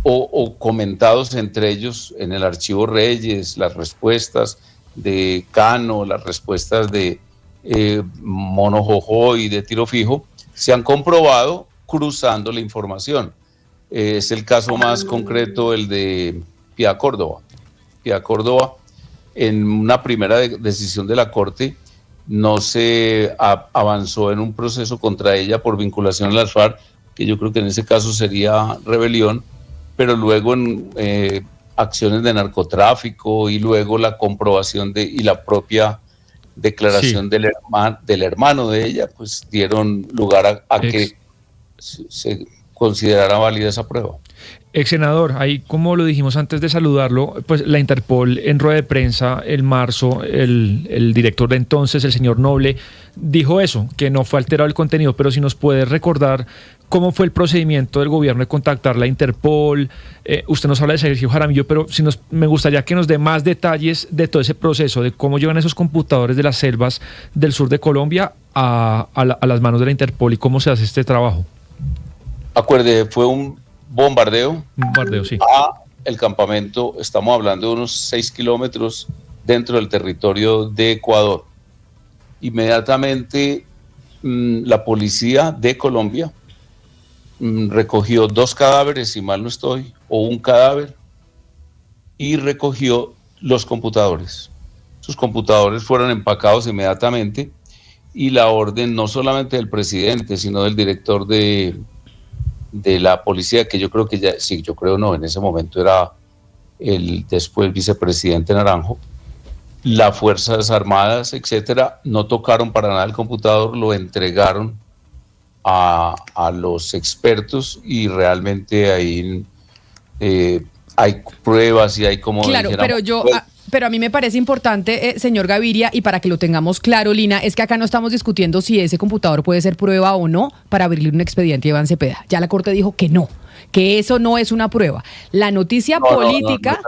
o comentados entre ellos en el archivo Reyes, las respuestas de Cano, las respuestas de Mono Jojo y de Tiro Fijo, se han comprobado cruzando la información. Es el caso más concreto el de Pía Córdoba. Pía Córdoba, en una primera decisión de la Corte, no se avanzó en un proceso contra ella por vinculación a las FARC, que yo creo que en ese caso sería rebelión, pero luego en acciones de narcotráfico y luego la comprobación y la propia declaración del hermano de ella, pues dieron lugar a que se considerara válida esa prueba. Ex senador, ahí como lo dijimos antes de saludarlo, pues la Interpol en rueda de prensa en marzo, el director de entonces, el señor Noble, dijo eso, que no fue alterado el contenido, pero si nos puede recordar cómo fue el procedimiento del gobierno de contactar la Interpol. Usted nos habla de Sergio Jaramillo, pero me gustaría que nos dé más detalles de todo ese proceso, de cómo llegan esos computadores de las selvas del sur de Colombia a las manos de la Interpol y cómo se hace este trabajo. Acuerde, fue un bombardeo, sí, a el campamento. Estamos hablando de unos 6 kilómetros dentro del territorio de Ecuador. Inmediatamente la policía de Colombia recogió 2 cadáveres, si mal no estoy, o un cadáver, y recogió los computadores. Sus computadores fueron empacados inmediatamente, y la orden no solamente del presidente, sino del director de la policía, que yo creo que en ese momento era después vicepresidente Naranjo, las Fuerzas Armadas, etcétera, no tocaron para nada el computador, lo entregaron a los expertos, y realmente ahí hay pruebas y hay como... Claro, pero Pero a mí me parece importante, señor Gaviria, y para que lo tengamos claro, Lina, es que acá no estamos discutiendo si ese computador puede ser prueba o no para abrirle un expediente a Iván Cepeda. Ya la Corte dijo que no, que eso no es una prueba. La noticia política...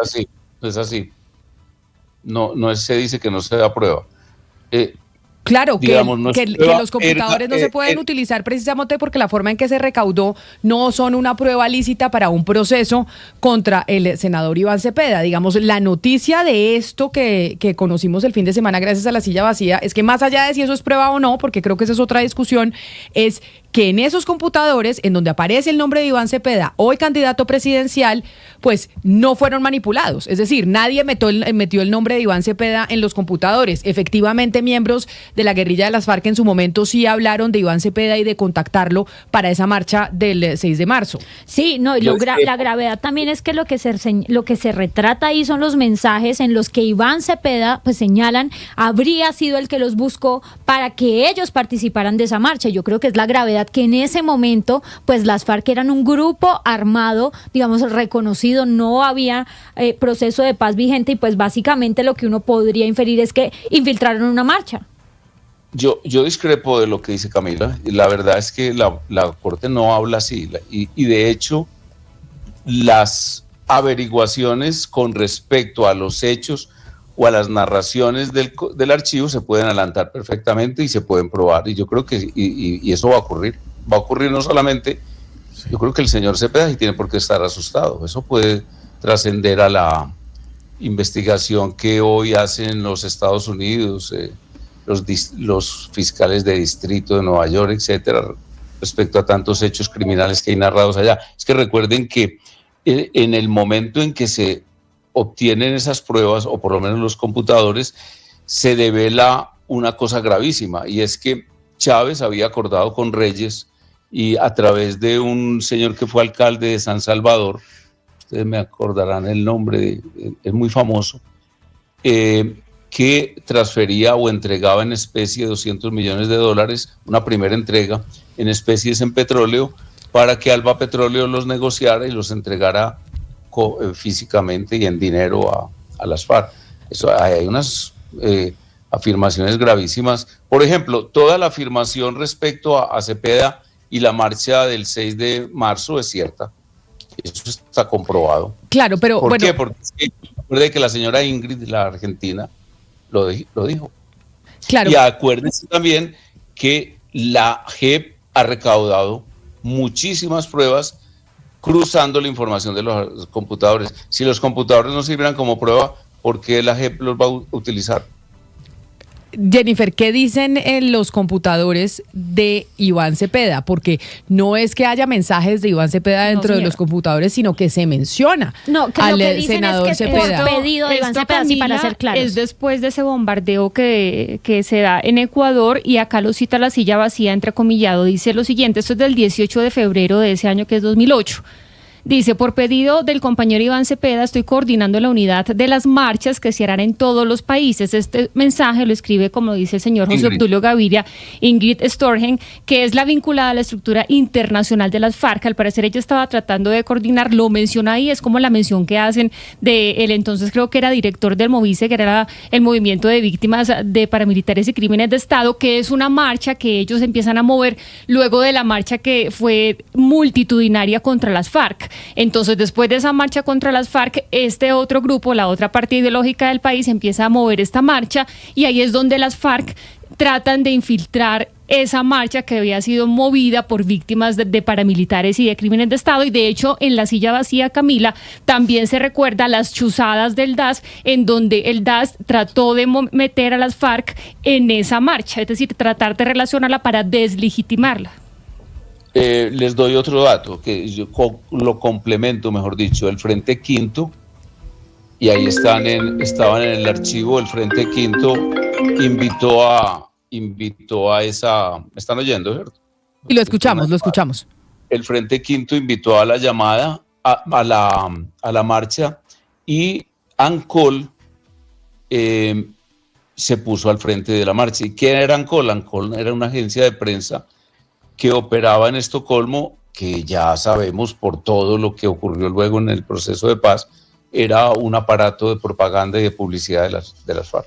No es así. No se dice que no se da prueba. Claro, digamos, que los computadores no se pueden utilizar precisamente porque la forma en que se recaudó no son una prueba lícita para un proceso contra el senador Iván Cepeda. Digamos, la noticia de esto que conocimos el fin de semana gracias a la silla vacía es que más allá de si eso es prueba o no, porque creo que esa es otra discusión, es que en esos computadores, en donde aparece el nombre de Iván Cepeda, hoy candidato presidencial, pues no fueron manipulados. Es decir, nadie metió el nombre de Iván Cepeda en los computadores. Efectivamente, miembros de la guerrilla de las FARC en su momento sí hablaron de Iván Cepeda y de contactarlo para esa marcha del 6 de marzo. Sí, no, y la gravedad también es que lo que se retrata ahí son los mensajes en los que Iván Cepeda, pues señalan, habría sido el que los buscó para que ellos participaran de esa marcha. Yo creo que es la gravedad que en ese momento, pues las FARC eran un grupo armado, digamos, reconocido, no había proceso de paz vigente y pues básicamente lo que uno podría inferir es que infiltraron una marcha. Yo discrepo de lo que dice Camila. La verdad es que la Corte no habla así y de hecho las averiguaciones con respecto a los hechos o a las narraciones del archivo se pueden adelantar perfectamente y se pueden probar. Y yo creo que y eso va a ocurrir. Va a ocurrir no solamente, yo creo que el señor Cepeda sí tiene por qué estar asustado. Eso puede trascender a la investigación que hoy hacen los Estados Unidos, los fiscales de distrito de Nueva York, etcétera, respecto a tantos hechos criminales que hay narrados allá. Es que recuerden que en el momento en que se obtienen esas pruebas, o por lo menos los computadores, se devela una cosa gravísima, y es que Chávez había acordado con Reyes, y a través de un señor que fue alcalde de San Salvador, ustedes me acordarán el nombre, es muy famoso, que transfería o entregaba en especie $200 millones, una primera entrega en especies en petróleo, para que Alba Petróleo los negociara y los entregara físicamente y en dinero a las FARC. Eso, hay unas afirmaciones gravísimas. Por ejemplo, toda la afirmación respecto a Cepeda y la marcha del 6 de marzo es cierta. Eso está comprobado. Claro, pero ¿Por qué? Porque recuerde que la señora Ingrid, la argentina, lo dijo. Claro. Y acuérdense también que la JEP ha recaudado muchísimas pruebas cruzando la información de los computadores. Si los computadores no sirvieran como prueba, ¿por qué la JEP los va a utilizar? Jennifer, ¿qué dicen en los computadores de Iván Cepeda? Porque no es que haya mensajes de Iván Cepeda dentro de los computadores, sino que se menciona al senador Cepeda. Pedido de Iván Cepeda, sí, para ser claros. Es después de ese bombardeo que se da en Ecuador, y acá lo cita la silla vacía, entrecomillado. Dice lo siguiente, esto es del 18 de febrero de ese año, que es 2008. Dice, por pedido del compañero Iván Cepeda, estoy coordinando la unidad de las marchas que se harán en todos los países. Este mensaje lo escribe, como dice el señor José Obdulio Gaviria, Ingrid Storgen, que es la vinculada a la estructura internacional de las FARC. Al parecer ella estaba tratando de coordinar, lo menciona ahí, es como la mención que hacen de él. Entonces creo que era director del Movice, que era el movimiento de víctimas de paramilitares y crímenes de Estado, que es una marcha que ellos empiezan a mover luego de la marcha que fue multitudinaria contra las FARC. Entonces, después de esa marcha contra las FARC, este otro grupo, la otra parte ideológica del país, empieza a mover esta marcha, y ahí es donde las FARC tratan de infiltrar esa marcha que había sido movida por víctimas de paramilitares y de crímenes de Estado. Y de hecho, en la silla vacía, Camila, también se recuerda las chuzadas del DAS, en donde el DAS trató de meter a las FARC en esa marcha, es decir, tratar de relacionarla para deslegitimarla. Les doy otro dato, que yo lo complemento, mejor dicho, el Frente Quinto, y ahí estaban en el archivo. El Frente Quinto invitó a esa... ¿Me están oyendo, cierto? Y lo escuchamos. El Frente Quinto invitó a la llamada, a la marcha, y ANCOL se puso al frente de la marcha. ¿Y quién era ANCOL? ANCOL era una agencia de prensa que operaba en Estocolmo, que ya sabemos por todo lo que ocurrió luego en el proceso de paz, era un aparato de propaganda y de publicidad de las FARC.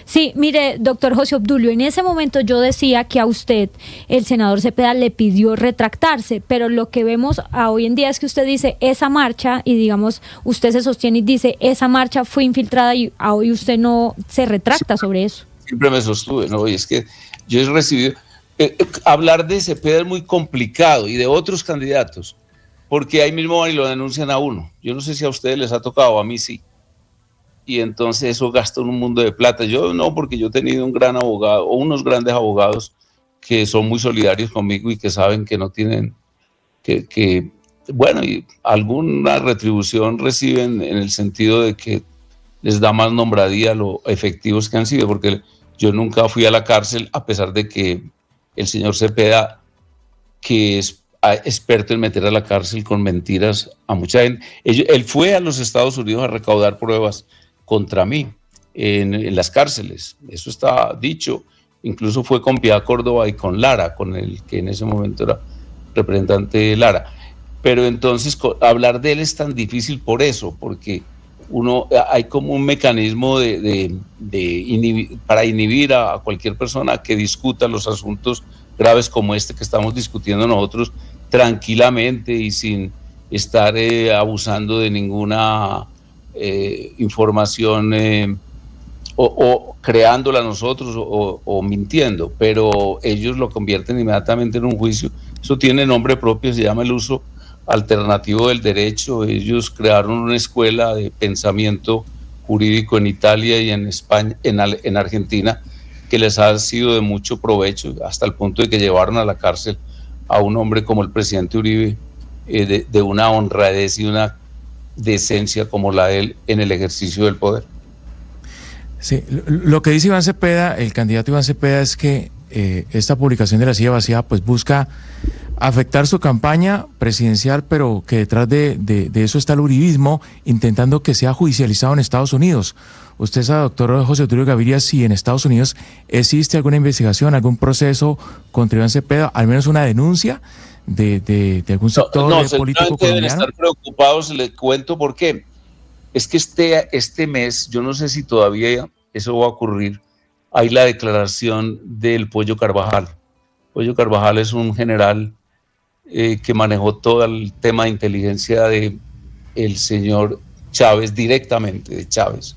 Sí, mire, doctor José Obdulio, en ese momento yo decía que a usted el senador Cepeda le pidió retractarse, pero lo que vemos hoy en día es que usted dice esa marcha y digamos, usted se sostiene y dice esa marcha fue infiltrada y hoy usted no se retracta sobre eso. Siempre me sostuve, ¿no? Y es que yo he recibido... hablar de Cepeda es muy complicado y de otros candidatos, porque ahí mismo van y lo denuncian a uno. Yo no sé si a ustedes les ha tocado, a mí sí. Y entonces eso gasta un mundo de plata. Yo no, porque yo he tenido un gran abogado o unos grandes abogados que son muy solidarios conmigo y que saben que no tienen, bueno, y alguna retribución reciben en el sentido de que les da más nombradía lo efectivos que han sido, porque yo nunca fui a la cárcel, a pesar de que el señor Cepeda, que es experto en meter a la cárcel con mentiras a mucha gente, él fue a los Estados Unidos a recaudar pruebas contra mí en las cárceles, eso está dicho, incluso fue con Piedad Córdoba y con Lara, con el que en ese momento era representante de Lara, pero entonces hablar de él es tan difícil por eso, porque hay como un mecanismo para inhibir a cualquier persona que discuta los asuntos graves como este que estamos discutiendo nosotros tranquilamente y sin estar abusando de ninguna información o creándola nosotros o mintiendo, pero ellos lo convierten inmediatamente en un juicio. Eso tiene nombre propio, se llama el uso alternativo del derecho. Ellos crearon una escuela de pensamiento jurídico en Italia y en España, en Argentina, que les ha sido de mucho provecho, hasta el punto de que llevaron a la cárcel a un hombre como el presidente Uribe, de una honradez y una decencia como la de él en el ejercicio del poder. Sí, lo que dice Iván Cepeda, el candidato Iván Cepeda, es que esta publicación de La Silla Vacía pues busca afectar su campaña presidencial, pero que detrás de eso está el uribismo, intentando que sea judicializado en Estados Unidos. ¿Usted sabe, doctor José Obdulio Gaviria, si en Estados Unidos existe alguna investigación, algún proceso contra Iván Cepeda, al menos una denuncia de algún sector político colombiano? Deben estar preocupados, les cuento por qué. Es que este mes, yo no sé si todavía eso va a ocurrir, hay la declaración del Pollo Carvajal. Pollo Carvajal es un general que manejó todo el tema de inteligencia de el señor Chávez, directamente de Chávez.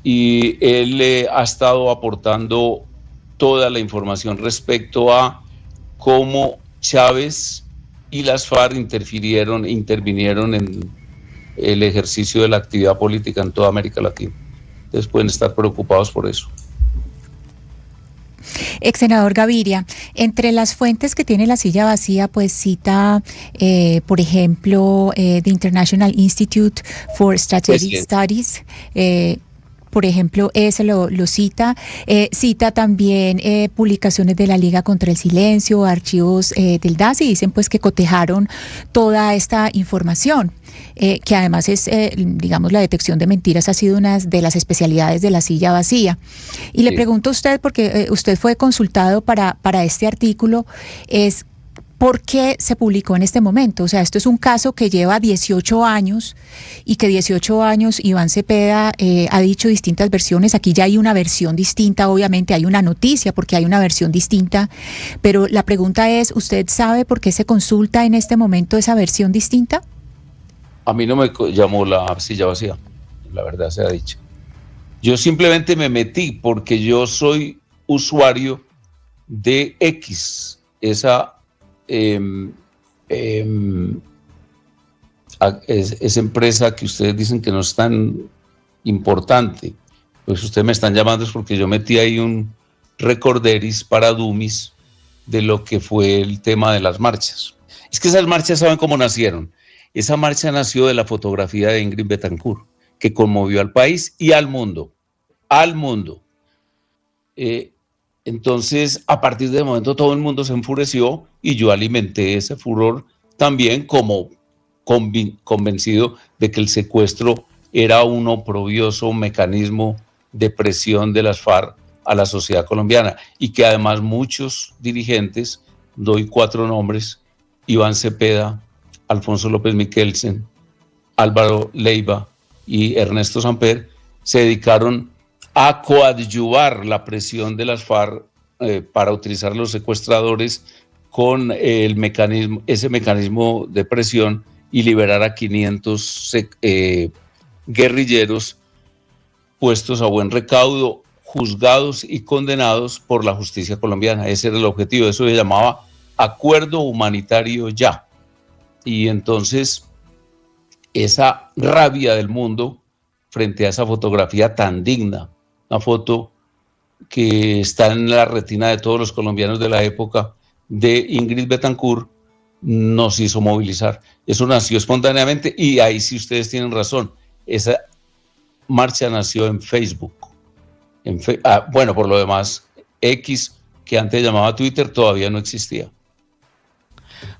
Y él ha estado aportando toda la información respecto a cómo Chávez y las FARC intervinieron en el ejercicio de la actividad política en toda América Latina. Entonces pueden estar preocupados por eso. Ex senador Gaviria, entre las fuentes que tiene La Silla Vacía, pues cita, por ejemplo, The International Institute for Strategic Studies, por ejemplo, ese lo cita. Cita también publicaciones de la Liga contra el Silencio, archivos del DAS, y dicen pues que cotejaron toda esta información. Que además es, digamos, la detección de mentiras ha sido una de las especialidades de La Silla Vacía. Y le pregunto a usted, porque usted fue consultado para este artículo, es ¿por qué se publicó en este momento? O sea, esto es un caso que lleva 18 años y que 18 años Iván Cepeda ha dicho distintas versiones. Aquí ya hay una versión distinta, obviamente hay una noticia porque hay una versión distinta, pero la pregunta es, ¿usted sabe por qué se consulta en este momento esa versión distinta? A mí no me llamó La Silla Vacía, la verdad sea dicha. Yo simplemente me metí porque yo soy usuario de X, esa empresa que ustedes dicen que no es tan importante. Pues ustedes me están llamando es porque yo metí ahí un recorderis para dummies de lo que fue el tema de las marchas. Es que esas marchas, ¿saben cómo nacieron? Esa marcha nació de la fotografía de Ingrid Betancourt, que conmovió al país y al mundo. Al mundo. Entonces, a partir de ese momento, todo el mundo se enfureció y yo alimenté ese furor también como convencido de que el secuestro era un oprobioso mecanismo de presión de las FARC a la sociedad colombiana y que además muchos dirigentes, doy 4 nombres, Iván Cepeda, Alfonso López Michelsen, Álvaro Leiva y Ernesto Samper, se dedicaron a coadyuvar la presión de las FARC para utilizar los secuestradores con ese mecanismo de presión y liberar a 500 guerrilleros puestos a buen recaudo, juzgados y condenados por la justicia colombiana. Ese era el objetivo, eso se llamaba Acuerdo Humanitario Ya. Y entonces esa rabia del mundo frente a esa fotografía tan digna, una foto que está en la retina de todos los colombianos de la época, de Ingrid Betancourt, nos hizo movilizar. Eso nació espontáneamente y ahí sí ustedes tienen razón. Esa marcha nació en Facebook. Bueno, por lo demás, X, que antes llamaba Twitter, todavía no existía.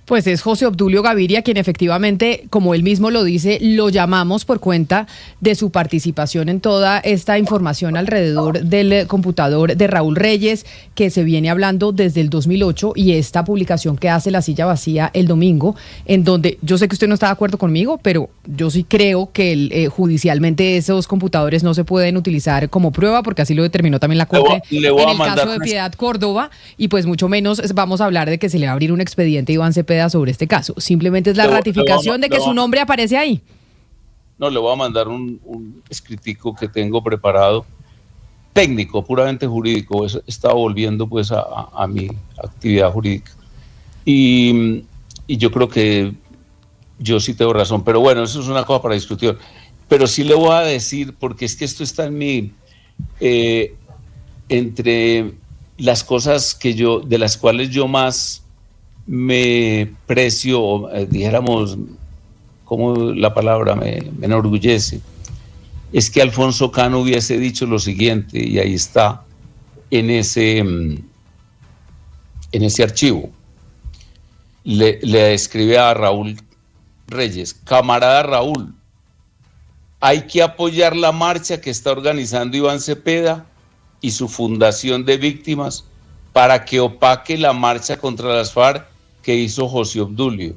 Pues es José Obdulio Gaviria quien efectivamente, como él mismo lo dice, lo llamamos por cuenta de su participación en toda esta información alrededor del computador de Raúl Reyes, que se viene hablando desde el 2008, y esta publicación que hace La Silla Vacía el domingo, en donde yo sé que usted no está de acuerdo conmigo, pero yo sí creo que judicialmente esos computadores no se pueden utilizar como prueba, porque así lo determinó también la Corte en el caso de Piedad Córdoba, y pues mucho menos vamos a hablar de que se le va a abrir un expediente a Iván Cepeda sobre este caso. Simplemente es la ratificación de que su nombre aparece ahí. No, le voy a mandar un escritico que tengo preparado, técnico, puramente jurídico. Estaba volviendo pues a mi actividad jurídica. Y yo creo que yo sí tengo razón, pero bueno, eso es una cosa para discutir. Pero sí le voy a decir, porque es que esto está en mí, entre las cosas de las cuales yo más me precio, dijéramos, como la palabra me enorgullece, es que Alfonso Cano hubiese dicho lo siguiente, y ahí está en ese archivo. Le escribe a Raúl Reyes: camarada Raúl, hay que apoyar la marcha que está organizando Iván Cepeda y su Fundación de Víctimas para que opaque la marcha contra las FARC que hizo José Obdulio.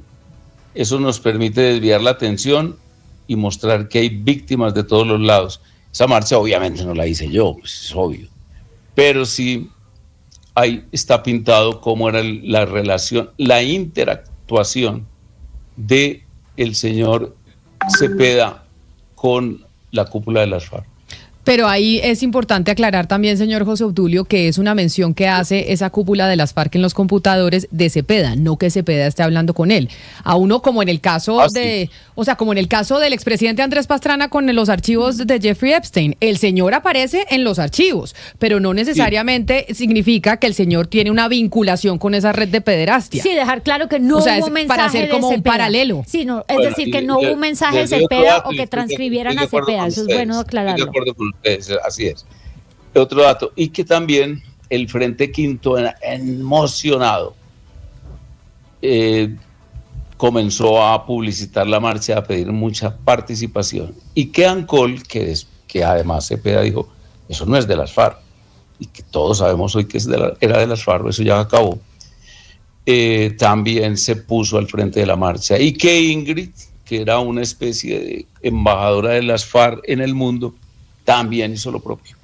Eso nos permite desviar la atención y mostrar que hay víctimas de todos los lados. Esa marcha obviamente no la hice yo, pues es obvio, pero sí ahí está pintado cómo era la relación, la interactuación de el señor Cepeda con la cúpula de las FARC. Pero ahí es importante aclarar también, señor José Obdulio, que es una mención que hace esa cúpula de las FARC en los computadores de Cepeda, no que Cepeda esté hablando con él. A uno, como en el caso como en el caso del expresidente Andrés Pastrana con los archivos de Jeffrey Epstein, el señor aparece en los archivos, pero no necesariamente significa que el señor tiene una vinculación con esa red de pederastia. Sí, dejar claro que no hubo mensaje para hacer como un paralelo. Sí, no, es decir, que no hubo un mensaje de Cepeda o que transcribieran a Cepeda. Eso es bueno aclararlo. Así es. Otro dato, y que también el Frente Quinto, emocionado, comenzó a publicitar la marcha, a pedir mucha participación. Y que Ancol, que además Cepeda dijo, eso no es de las FARC, y que todos sabemos hoy que era de las FARC, eso ya acabó, también se puso al frente de la marcha. Y que Ingrid, que era una especie de embajadora de las FARC en el mundo, también hizo lo propio.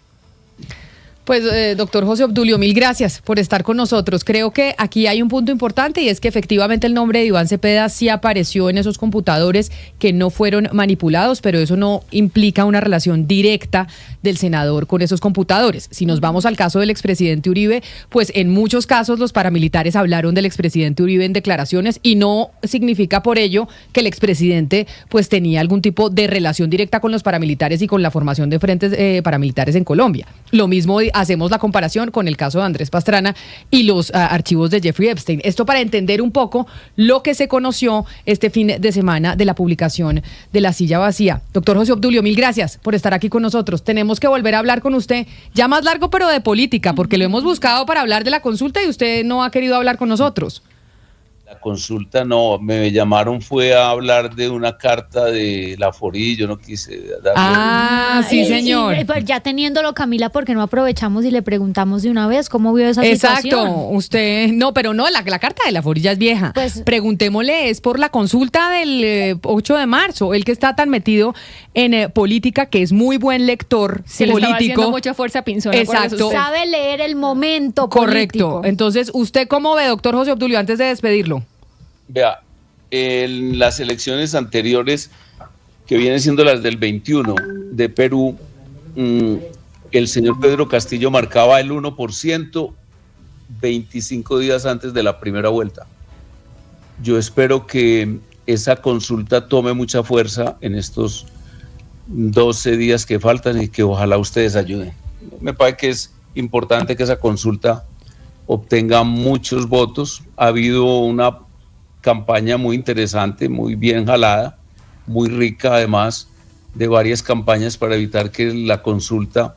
Pues, doctor José Obdulio, mil gracias por estar con nosotros. Creo que aquí hay un punto importante, y es que efectivamente el nombre de Iván Cepeda sí apareció en esos computadores que no fueron manipulados, pero eso no implica una relación directa del senador con esos computadores. Si nos vamos al caso del expresidente Uribe, pues en muchos casos los paramilitares hablaron del expresidente Uribe en declaraciones, y no significa por ello que el expresidente pues tenía algún tipo de relación directa con los paramilitares y con la formación de frentes paramilitares en Colombia. Lo mismo hacemos la comparación con el caso de Andrés Pastrana y los archivos de Jeffrey Epstein. Esto para entender un poco lo que se conoció este fin de semana de la publicación de La Silla Vacía. Doctor José Obdulio, mil gracias por estar aquí con nosotros. Tenemos que volver a hablar con usted, ya más largo, pero de política, porque lo hemos buscado para hablar de la consulta y usted no ha querido hablar con nosotros. La consulta no, me llamaron fue a hablar de una carta de la Fori, yo no quise darle. Sí, señor. Pues ya teniéndolo, Camila, ¿por qué no aprovechamos y le preguntamos de una vez cómo vio esa situación? Exacto, usted, no, pero no, la carta de la Fori ya es vieja. Pues, preguntémosle, es por la consulta del 8 de marzo, el que está tan metido en política, que es muy buen lector Se le estaba político. haciendo mucha fuerza Pinzón. Exacto. sabe leer el momento político. Correcto. Entonces, ¿usted cómo ve, doctor José Obdulio, antes de despedirlo? Vea, en las elecciones anteriores, que vienen siendo las del 21 de Perú, el señor Pedro Castillo marcaba el 1% 25 días antes de la primera vuelta. Yo espero que esa consulta tome mucha fuerza en estos 12 días que faltan y que ojalá ustedes ayuden. Me parece que es importante que esa consulta obtenga muchos votos. Ha habido una campaña muy interesante, muy bien jalada, muy rica además de varias campañas para evitar que la consulta,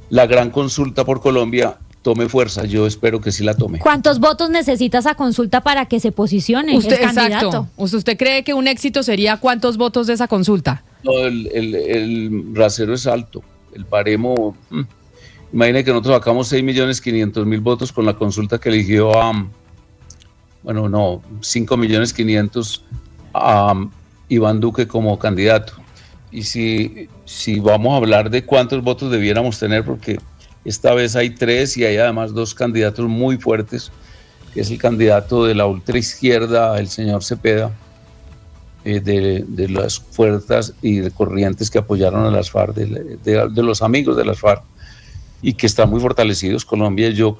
la gran consulta por Colombia, tome fuerza. Yo espero que sí la tome. ¿Cuántos votos necesita esa consulta para que se posicione el candidato? Exacto. ¿Usted cree que un éxito sería cuántos votos de esa consulta? No, el rasero es alto, el baremo, imagine que nosotros sacamos 6.500.000 votos con la consulta que eligió a 5.500.000 a Iván Duque como candidato. Y si vamos a hablar de cuántos votos debiéramos tener, porque esta vez hay 3 y hay además 2 candidatos muy fuertes, que es el candidato de la ultraizquierda, el señor Cepeda, de las fuerzas y de corrientes que apoyaron a las FARC, de los amigos de las FARC, y que están muy fortalecidos. Colombia, yo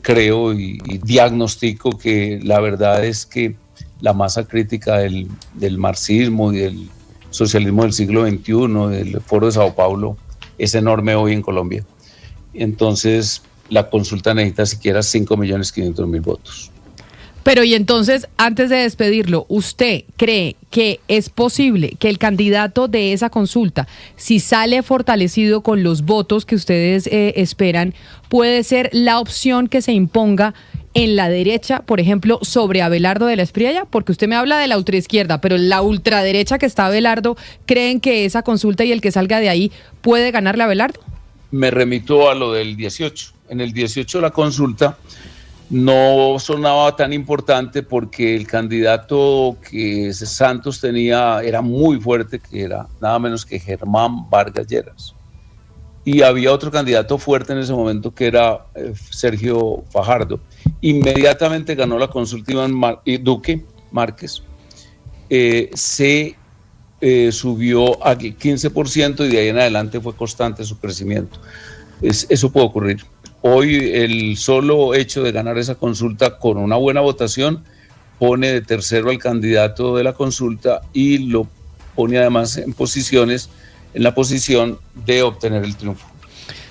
creo y diagnostico que la verdad es que la masa crítica del marxismo y del socialismo del siglo XXI, del Foro de Sao Paulo, es enorme hoy en Colombia. Entonces, la consulta necesita siquiera 5.500.000 votos. Pero y entonces, antes de despedirlo, ¿usted cree que es posible que el candidato de esa consulta, si sale fortalecido con los votos que ustedes esperan, puede ser la opción que se imponga en la derecha, por ejemplo, sobre Abelardo de la Espriella? Porque usted me habla de la ultraizquierda, pero la ultraderecha que está Abelardo, ¿creen que esa consulta y el que salga de ahí puede ganarle a Abelardo? Me remito a lo del 18. En el 18 la consulta no sonaba tan importante porque el candidato que Santos tenía era muy fuerte, que era nada menos que Germán Vargas Lleras. Y había otro candidato fuerte en ese momento que era Sergio Fajardo. Inmediatamente ganó la consulta Iván Duque Márquez. Se subió a 15% y de ahí en adelante fue constante su crecimiento. Eso puede ocurrir. Hoy el solo hecho de ganar esa consulta con una buena votación pone de tercero al candidato de la consulta y lo pone además en la posición de obtener el triunfo.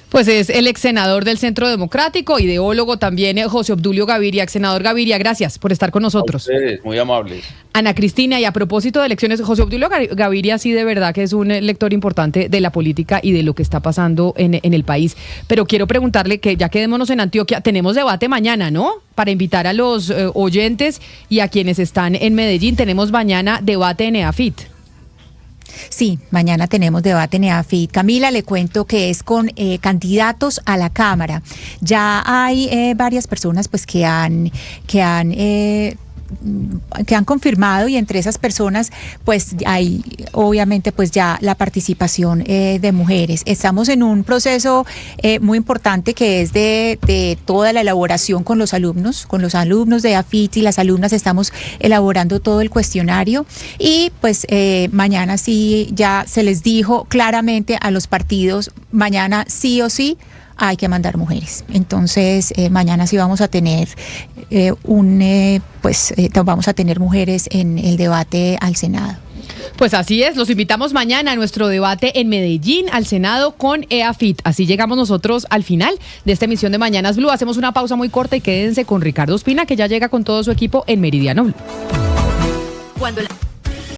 Pues es el ex senador del Centro Democrático, ideólogo también, José Obdulio Gaviria. Ex senador Gaviria, gracias por estar con nosotros. A ustedes, muy amables. Ana Cristina, y a propósito de elecciones, José Obdulio Gaviria sí de verdad que es un lector importante de la política y de lo que está pasando en el país. Pero quiero preguntarle que ya quedémonos en Antioquia, tenemos debate mañana, ¿no? Para invitar a los oyentes y a quienes están en Medellín, tenemos mañana debate en EAFIT. Sí, mañana tenemos debate en EAFIT. Camila, le cuento que es con candidatos a la Cámara. Ya hay varias personas pues que han confirmado, y entre esas personas pues hay obviamente pues ya la participación de mujeres. Estamos en un proceso muy importante que es de toda la elaboración con los alumnos de AFIT y las alumnas. Estamos elaborando todo el cuestionario y pues mañana sí ya se les dijo claramente a los partidos, mañana sí o sí hay que mandar mujeres. Entonces, mañana sí vamos a tener vamos a tener mujeres en el debate al Senado. Pues así es, los invitamos mañana a nuestro debate en Medellín, al Senado con EAFIT. Así llegamos nosotros al final de esta emisión de Mañanas Blue. Hacemos una pausa muy corta y quédense con Ricardo Ospina, que ya llega con todo su equipo en Meridiano Blue. Cuando